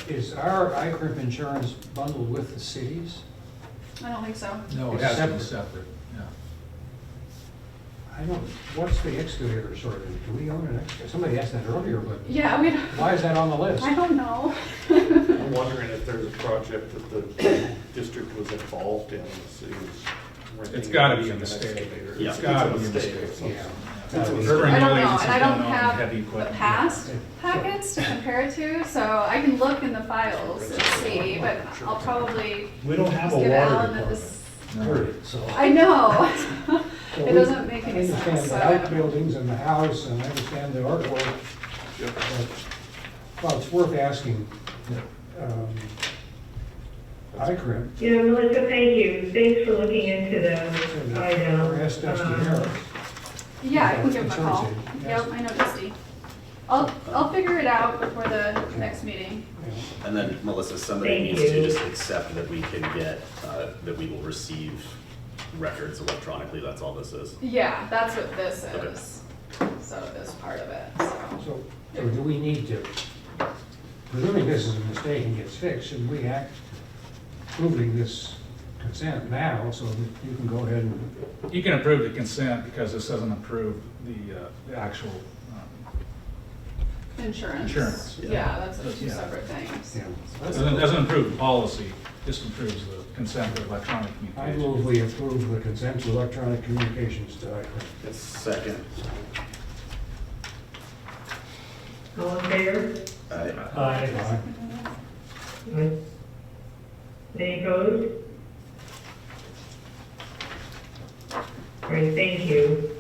Speaker 6: Is our ICRIP insurance bundled with the cities?
Speaker 1: I don't think so.
Speaker 4: No, it
Speaker 6: It's
Speaker 4: has to be
Speaker 6: separate.
Speaker 4: separate, yeah.
Speaker 6: I don't, what's the excavator sort of, do we own an excavator? Somebody asked that earlier, but
Speaker 1: Yeah, we don't,
Speaker 6: why is that on the list?
Speaker 1: I don't know.
Speaker 9: I'm wondering if there's a project that the district was involved in, the city was renting.
Speaker 4: It's gotta be in
Speaker 9: an
Speaker 4: the state.
Speaker 9: excavator.
Speaker 3: Yeah.
Speaker 4: It's gotta
Speaker 9: It's
Speaker 4: be in the
Speaker 9: state.
Speaker 4: state.
Speaker 6: Yeah.
Speaker 4: Urban
Speaker 1: I don't
Speaker 4: Renewal
Speaker 1: know,
Speaker 4: Agency's
Speaker 1: and I don't
Speaker 4: gonna own
Speaker 1: have
Speaker 4: heavy
Speaker 1: the
Speaker 4: equipment.
Speaker 1: past packets to compare it to, so I can look in the files and see, but I'll probably
Speaker 10: We don't have a
Speaker 1: just give
Speaker 10: water
Speaker 1: Alan that
Speaker 10: department,
Speaker 1: this.
Speaker 10: period, so.
Speaker 1: I know.
Speaker 6: So
Speaker 1: It doesn't make any
Speaker 6: I
Speaker 1: sense,
Speaker 6: understand
Speaker 1: so
Speaker 6: the
Speaker 1: I don't-
Speaker 6: outbuildings and the house, and I understand the artwork. But, well, it's worth asking, ICRIP,
Speaker 2: Yeah, Melissa, thank you. Thanks for looking into those
Speaker 6: or
Speaker 2: items.
Speaker 6: ask Dusty Harris.
Speaker 1: Yeah, I can give him a call.
Speaker 6: Insurance agent,
Speaker 1: Yep,
Speaker 6: yes.
Speaker 1: I know Dusty. I'll figure it out before the next meeting.
Speaker 6: Yeah.
Speaker 3: And then Melissa, somebody
Speaker 2: Thank
Speaker 3: needs to
Speaker 2: you.
Speaker 3: just accept that we can get, that we will receive records electronically, that's all this is.
Speaker 1: Yeah, that's what this
Speaker 3: Okay.
Speaker 1: is. So this part of it, so.
Speaker 6: So do we need to, presuming this is a mistake and gets fixed, should we act approving this consent now so that you can go ahead and,
Speaker 4: You can approve the consent because this doesn't approve the actual,
Speaker 1: Insurance.
Speaker 4: Insurance,
Speaker 1: Yeah, that's two
Speaker 4: Yeah.
Speaker 1: separate things.
Speaker 4: doesn't approve the policy, just approves the consent to electronic
Speaker 6: I
Speaker 4: communications.
Speaker 6: move we approve the consent to electronic communications to ICRIP.
Speaker 3: Second.
Speaker 2: All in favor?
Speaker 10: Aye.
Speaker 2: Aye. Any opposed? Great, thank you.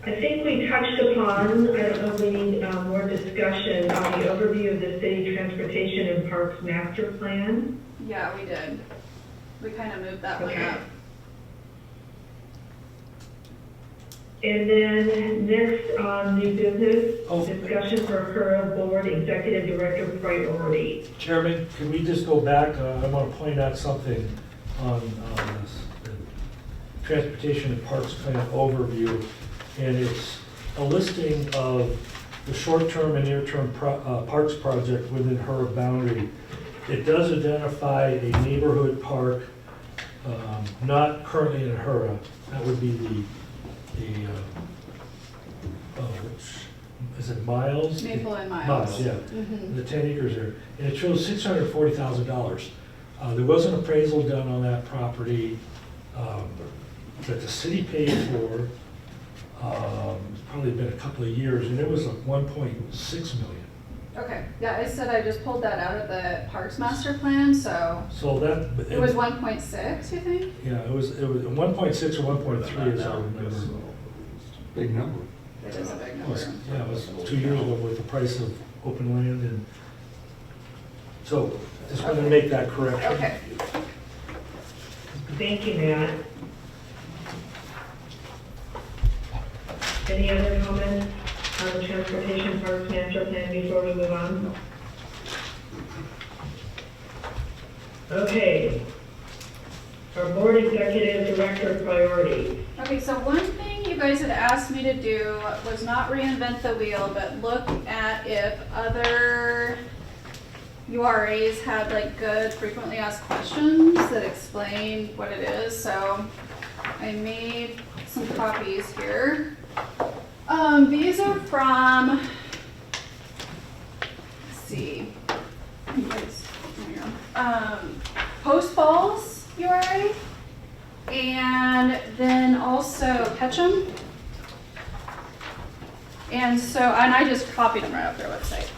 Speaker 2: I think we touched upon, I don't know if we need more discussion on the overview of the city transportation and parks master plan.
Speaker 1: Yeah, we did. We kind of moved that one
Speaker 2: Okay.
Speaker 1: up.
Speaker 2: And then next on new business,
Speaker 8: Oh.
Speaker 2: discussion for Hura Board Executive Director priority.
Speaker 8: Chairman, can we just go back? I want to point out something on this the Transportation and Parks Plan overview, and it's a listing of the short-term and near-term parks project within Hura boundary. It does identify a neighborhood park, not currently in Hura. That would be which, is it Miles?
Speaker 1: Maple and Miles.
Speaker 8: Miles, yeah.
Speaker 1: Mhm.
Speaker 8: The 10 acres there. And it shows $640,000. There was an appraisal done on that property that the city paid for. It's probably been a couple of years, and it was like 1.6 million.
Speaker 1: Okay, yeah, I said I just pulled that out of the Parks Master Plan, so
Speaker 8: So that.
Speaker 1: it was 1.6, you think?
Speaker 8: Yeah, it was 1.6 or 1.3 as I remember.
Speaker 6: Big number.
Speaker 1: It is a big
Speaker 8: It
Speaker 1: number.
Speaker 8: was- Yeah, it was 2 years ago with the price of open land, and so just wanted to make that correction.
Speaker 1: Okay,
Speaker 2: Thank you, Matt. Any other comments on the Transportation Parks Master Plan before we move on? Okay. Our Board Executive Director priorities.
Speaker 1: okay, so one thing you guys had asked me to do was not reinvent the wheel, but look at if other URAs had like good frequently asked questions that explain what it is, so I made some copies here. These are from, let's see, Post Falls URA, and then also Ketchum. And so, and I just copied them right off their website.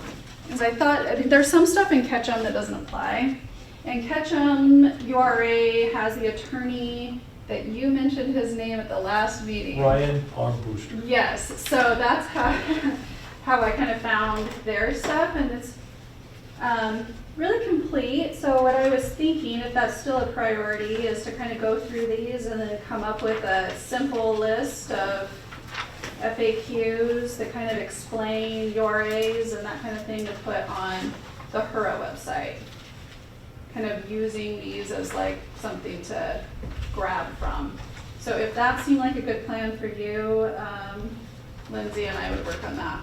Speaker 1: Because I thought, I mean, there's some stuff in Ketchum that doesn't apply. And Ketchum URA has the attorney that you mentioned his name at the last meeting.
Speaker 8: Ryan Armbruster.
Speaker 1: Yes, so that's how I kind of found their stuff, and it's really complete. So what I was thinking, if that's still a priority, is to kind of go through these and then come up with a simple list of FAQs that kind of explain URAs and that kind of thing to put on the Hura website. Kind of using these as like something to grab from. So if that seemed like a good plan for you, Lindsay and I would work on that.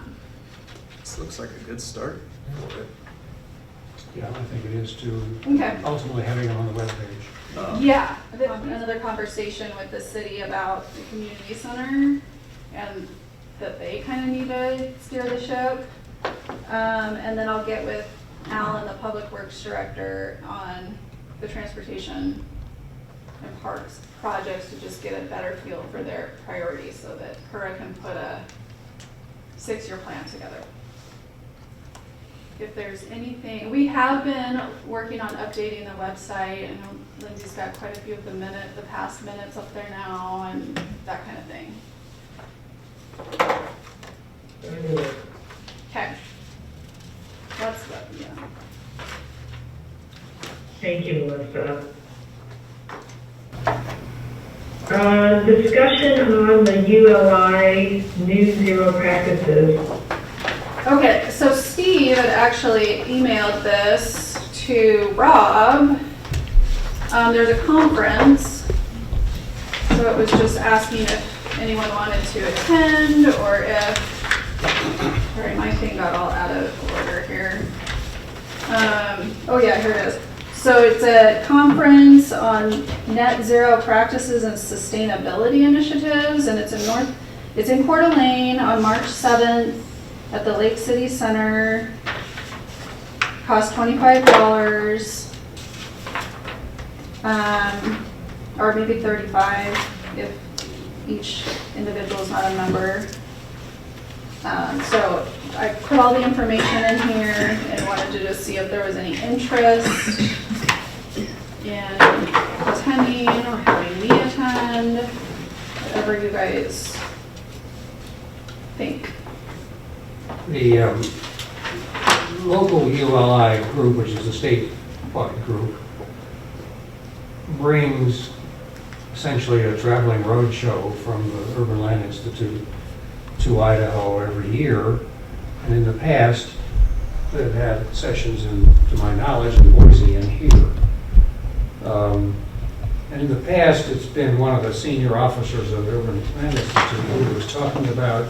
Speaker 7: This looks like a good start for it.
Speaker 6: Yeah, I think it is too.
Speaker 1: Okay.
Speaker 6: Ultimately having it on the webpage.
Speaker 1: Yeah, I did another conversation with the city about the community center and that they kind of need to steer the ship. And then I'll get with Alan, the Public Works Director, on the transportation and parks projects to just get a better feel for their priorities so that Hura can put a 6-year plan together. If there's anything, we have been working on updating the website. I know Lindsay's got quite a few of the past minutes up there now and that kind of thing. Okay. That's what, yeah.
Speaker 2: Thank you, Melissa. Discussion on the ULI new zero practices.
Speaker 1: Okay, so Steve had actually emailed this to Rob. There's a conference, so it was just asking if anyone wanted to attend or if, sorry, my thing got all out of order here. Oh yeah, here it is. So it's a conference on net zero practices and sustainability initiatives, and it's in Coeur d'Alene on March 7th at the Lake City Center. Costs $25, or maybe $35 if each individual is not a member. So I put all the information in here and wanted to just see if there was any interest in attending or having me attend, whatever you guys think.
Speaker 6: The local ULI group, which is a state-wide group, brings essentially a traveling road show from the Urban Land Institute to Idaho every year. And in the past, they've had sessions, to my knowledge, in Boise and here. And in the past, it's been one of the senior officers of the Urban Land Institute who was talking about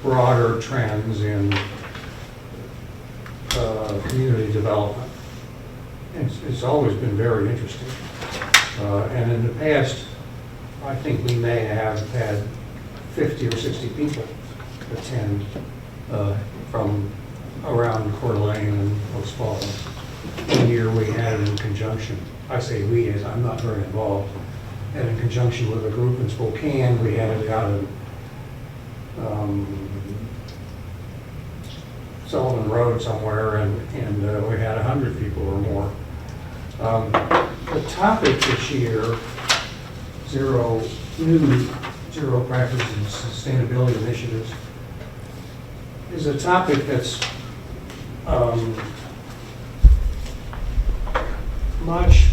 Speaker 6: broader trends in community development. It's always been very interesting. And in the past, I think we may have had 50 or 60 people attend from around Coeur d'Alene and Oaks Falls. One year we had it in conjunction, I say we as I'm not very involved, and in conjunction with a group in Spokane, we had it out in Sullivan Road somewhere, and we had 100 people or more. The topic this year, zero practice and sustainability initiatives, is a topic that's much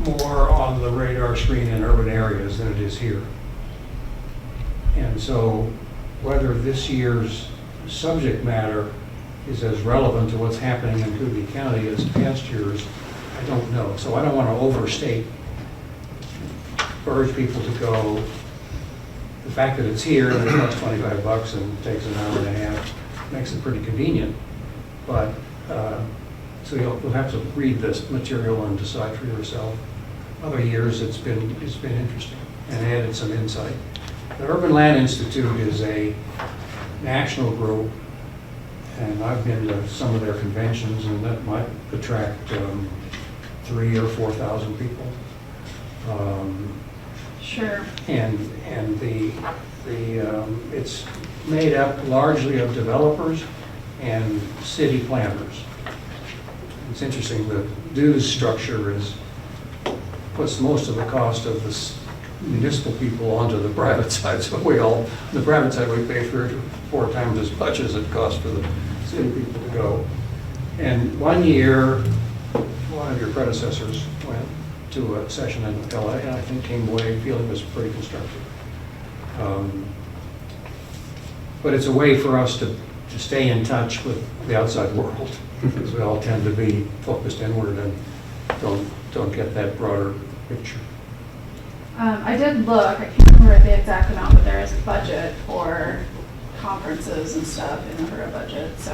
Speaker 6: more on the radar screen in urban areas than it is here. And so whether this year's subject matter is as relevant to what's happening in Coogee County as past years, I don't know. So I don't want to overstate, urge people to go. The fact that it's here and it costs $25 and takes an hour and a half makes it pretty convenient. But so you'll have to read this material and decide for yourself. Other years it's been interesting and added some insight. The Urban Land Institute is a national group, and I've been to some of their conventions, and that might attract 3,000 or 4,000 people.
Speaker 1: Sure.
Speaker 6: And it's made up largely of developers and city planners. It's interesting, the dues structure puts most of the cost of the municipal people onto the private side. So the private side, we pay 3 or 4 times as much as it costs for the city people to go. And one year, one of your predecessors went to a session in LA, and I think came away feeling it was pretty constructive. But it's a way for us to stay in touch with the outside world, because we all tend to be focused inward and don't get that broader picture.
Speaker 1: I did look, I can't remember the exact amount, but there is a budget for conferences and stuff in the Hura budget, so.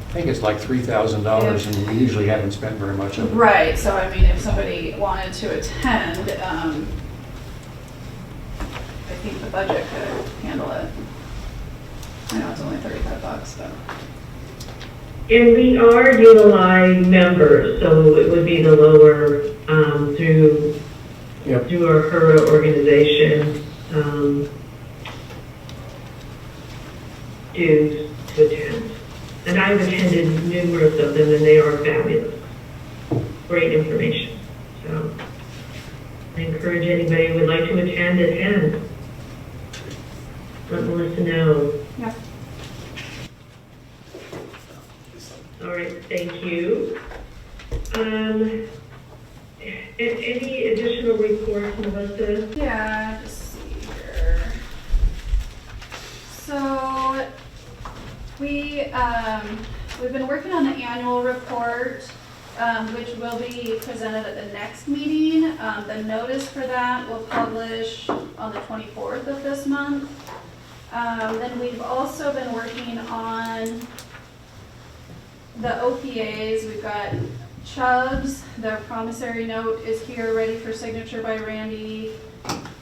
Speaker 6: I think it's like $3,000, and we usually haven't spent very much of it.
Speaker 1: Right, so I mean, if somebody wanted to attend, I think the budget could handle it. I know it's only $35, but.
Speaker 2: And we are ULI members, so it would be the lower through our Hura organization dues to attend. And I've attended numerous of them, and they are fabulous. Great information. So I encourage anybody who would like to attend. Let Melissa know.
Speaker 1: Yeah.
Speaker 2: All right, thank you. Any additional reports, Melissa?
Speaker 1: Yeah, just see here. So we've been working on the annual report, which will be presented at the next meeting. The notice for that will publish on the 24th of this month. Then we've also been working on the OPAs. We've got Chubb's, their promissory note is here ready for signature by Randy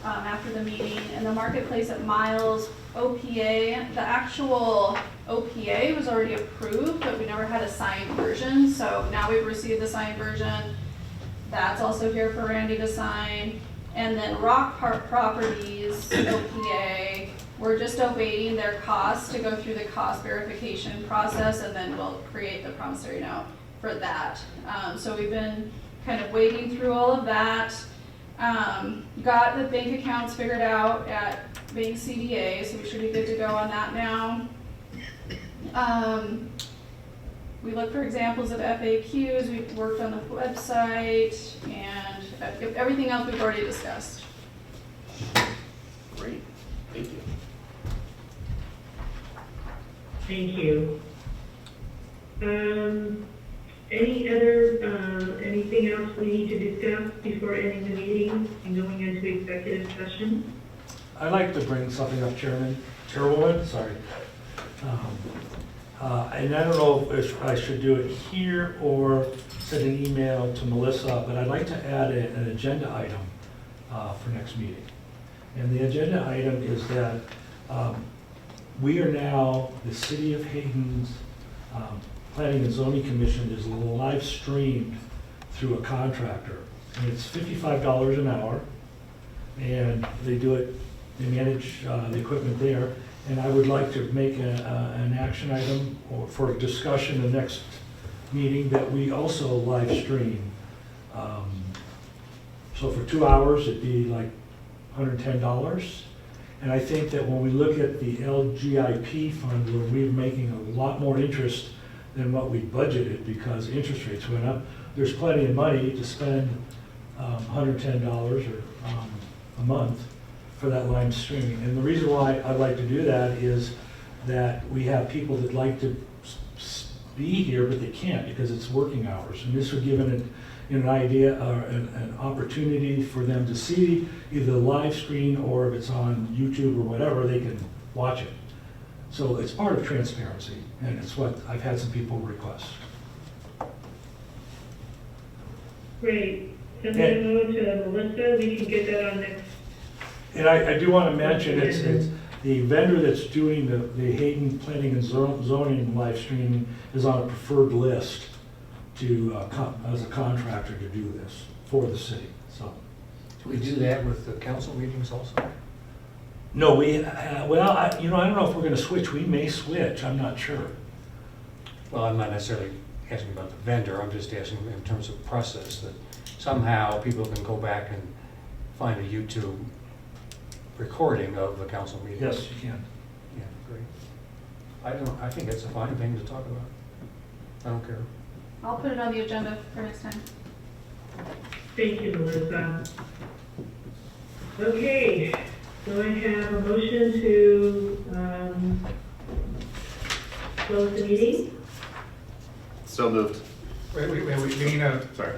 Speaker 1: after the meeting. And the Marketplace at Miles OPA, the actual OPA was already approved, but we never had a signed version. So now we've received the signed version. That's also here for Randy to sign. And then Rock Park Properties OPA, we're just awaiting their costs to go through the cost verification process, and then we'll create the promissory note for that. So we've been kind of wading through all of that. Got the bank accounts figured out at Bank CDA, so we should be good to go on that now. We look for examples of FAQs, we've worked on the website, and everything else we've already discussed.
Speaker 3: Great, thank you.
Speaker 2: Thank you. Any other, anything else we need to discuss before ending the meeting and going into executive session?
Speaker 10: I'd like to bring something up, Chairwoman, sorry. And I don't know if I should do it here or send an email to Melissa, but I'd like to add an agenda item for next meeting. And the agenda item is that we are now, the City of Hayden's Planning and Zoning Commission is live streamed through a contractor. And it's $55 an hour, and they do it, they manage the equipment there. And I would like to make an action item or for discussion the next meeting that we also live stream. So for 2 hours, it'd be like $110. And I think that when we look at the LGIP fund, we're making a lot more interest than what we budgeted because interest rates went up. There's plenty of money to spend $110 or a month for that live streaming. And the reason why I'd like to do that is that we have people that like to be here, but they can't because it's working hours. And this would give an idea or an opportunity for them to see either the live screen or if it's on YouTube or whatever, they can watch it. So it's part of transparency, and it's what I've had some people request.
Speaker 2: Great. Send that over to Melissa. We can get that on next.
Speaker 10: And I do want to mention, it's the vendor that's doing the Hayden Planning and Zoning live streaming is on a preferred list to, as a contractor to do this for the city, so.
Speaker 6: Do we do that with the council meetings also?
Speaker 10: No, well, I don't know if we're going to switch. We may switch, I'm not sure.
Speaker 6: Well, I'm not necessarily asking about the vendor, I'm just asking in terms of process, that somehow people can go back and find a YouTube recording of the council meeting.
Speaker 10: Yes, you can.
Speaker 6: Yeah, great. I think it's a fine thing to talk about. I don't care.
Speaker 1: I'll put it on the agenda for next time.
Speaker 2: Thank you, Melissa. Okay, so I have a motion to close the meeting.
Speaker 3: So moved.
Speaker 4: Wait, we need a,
Speaker 3: Sorry.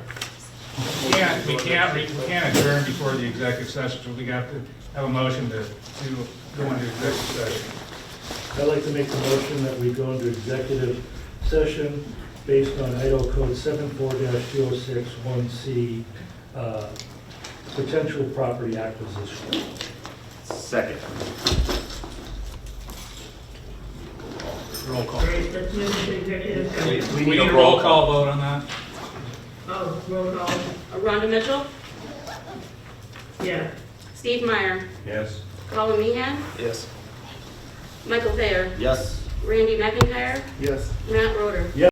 Speaker 4: we can't adjourn before the executive session, so we got to have a motion to go into executive session.
Speaker 10: I'd like to make the motion that we go into executive session based on Idaho Code 74-2061C, potential property acquisition.
Speaker 3: Second.
Speaker 4: Roll call.
Speaker 2: Great, let's move to executive session.
Speaker 4: We need a roll call vote on that.
Speaker 2: Oh, roll call.
Speaker 11: Rhonda Mitchell,
Speaker 2: Yes.
Speaker 11: Steve Meyer,
Speaker 4: Yes.
Speaker 11: Colin Meehan,
Speaker 9: Yes.
Speaker 11: Michael Thayer,
Speaker 3: Yes.
Speaker 11: Randy McIntyre,
Speaker 9: Yes.
Speaker 11: Matt Roder.
Speaker 10: Yes.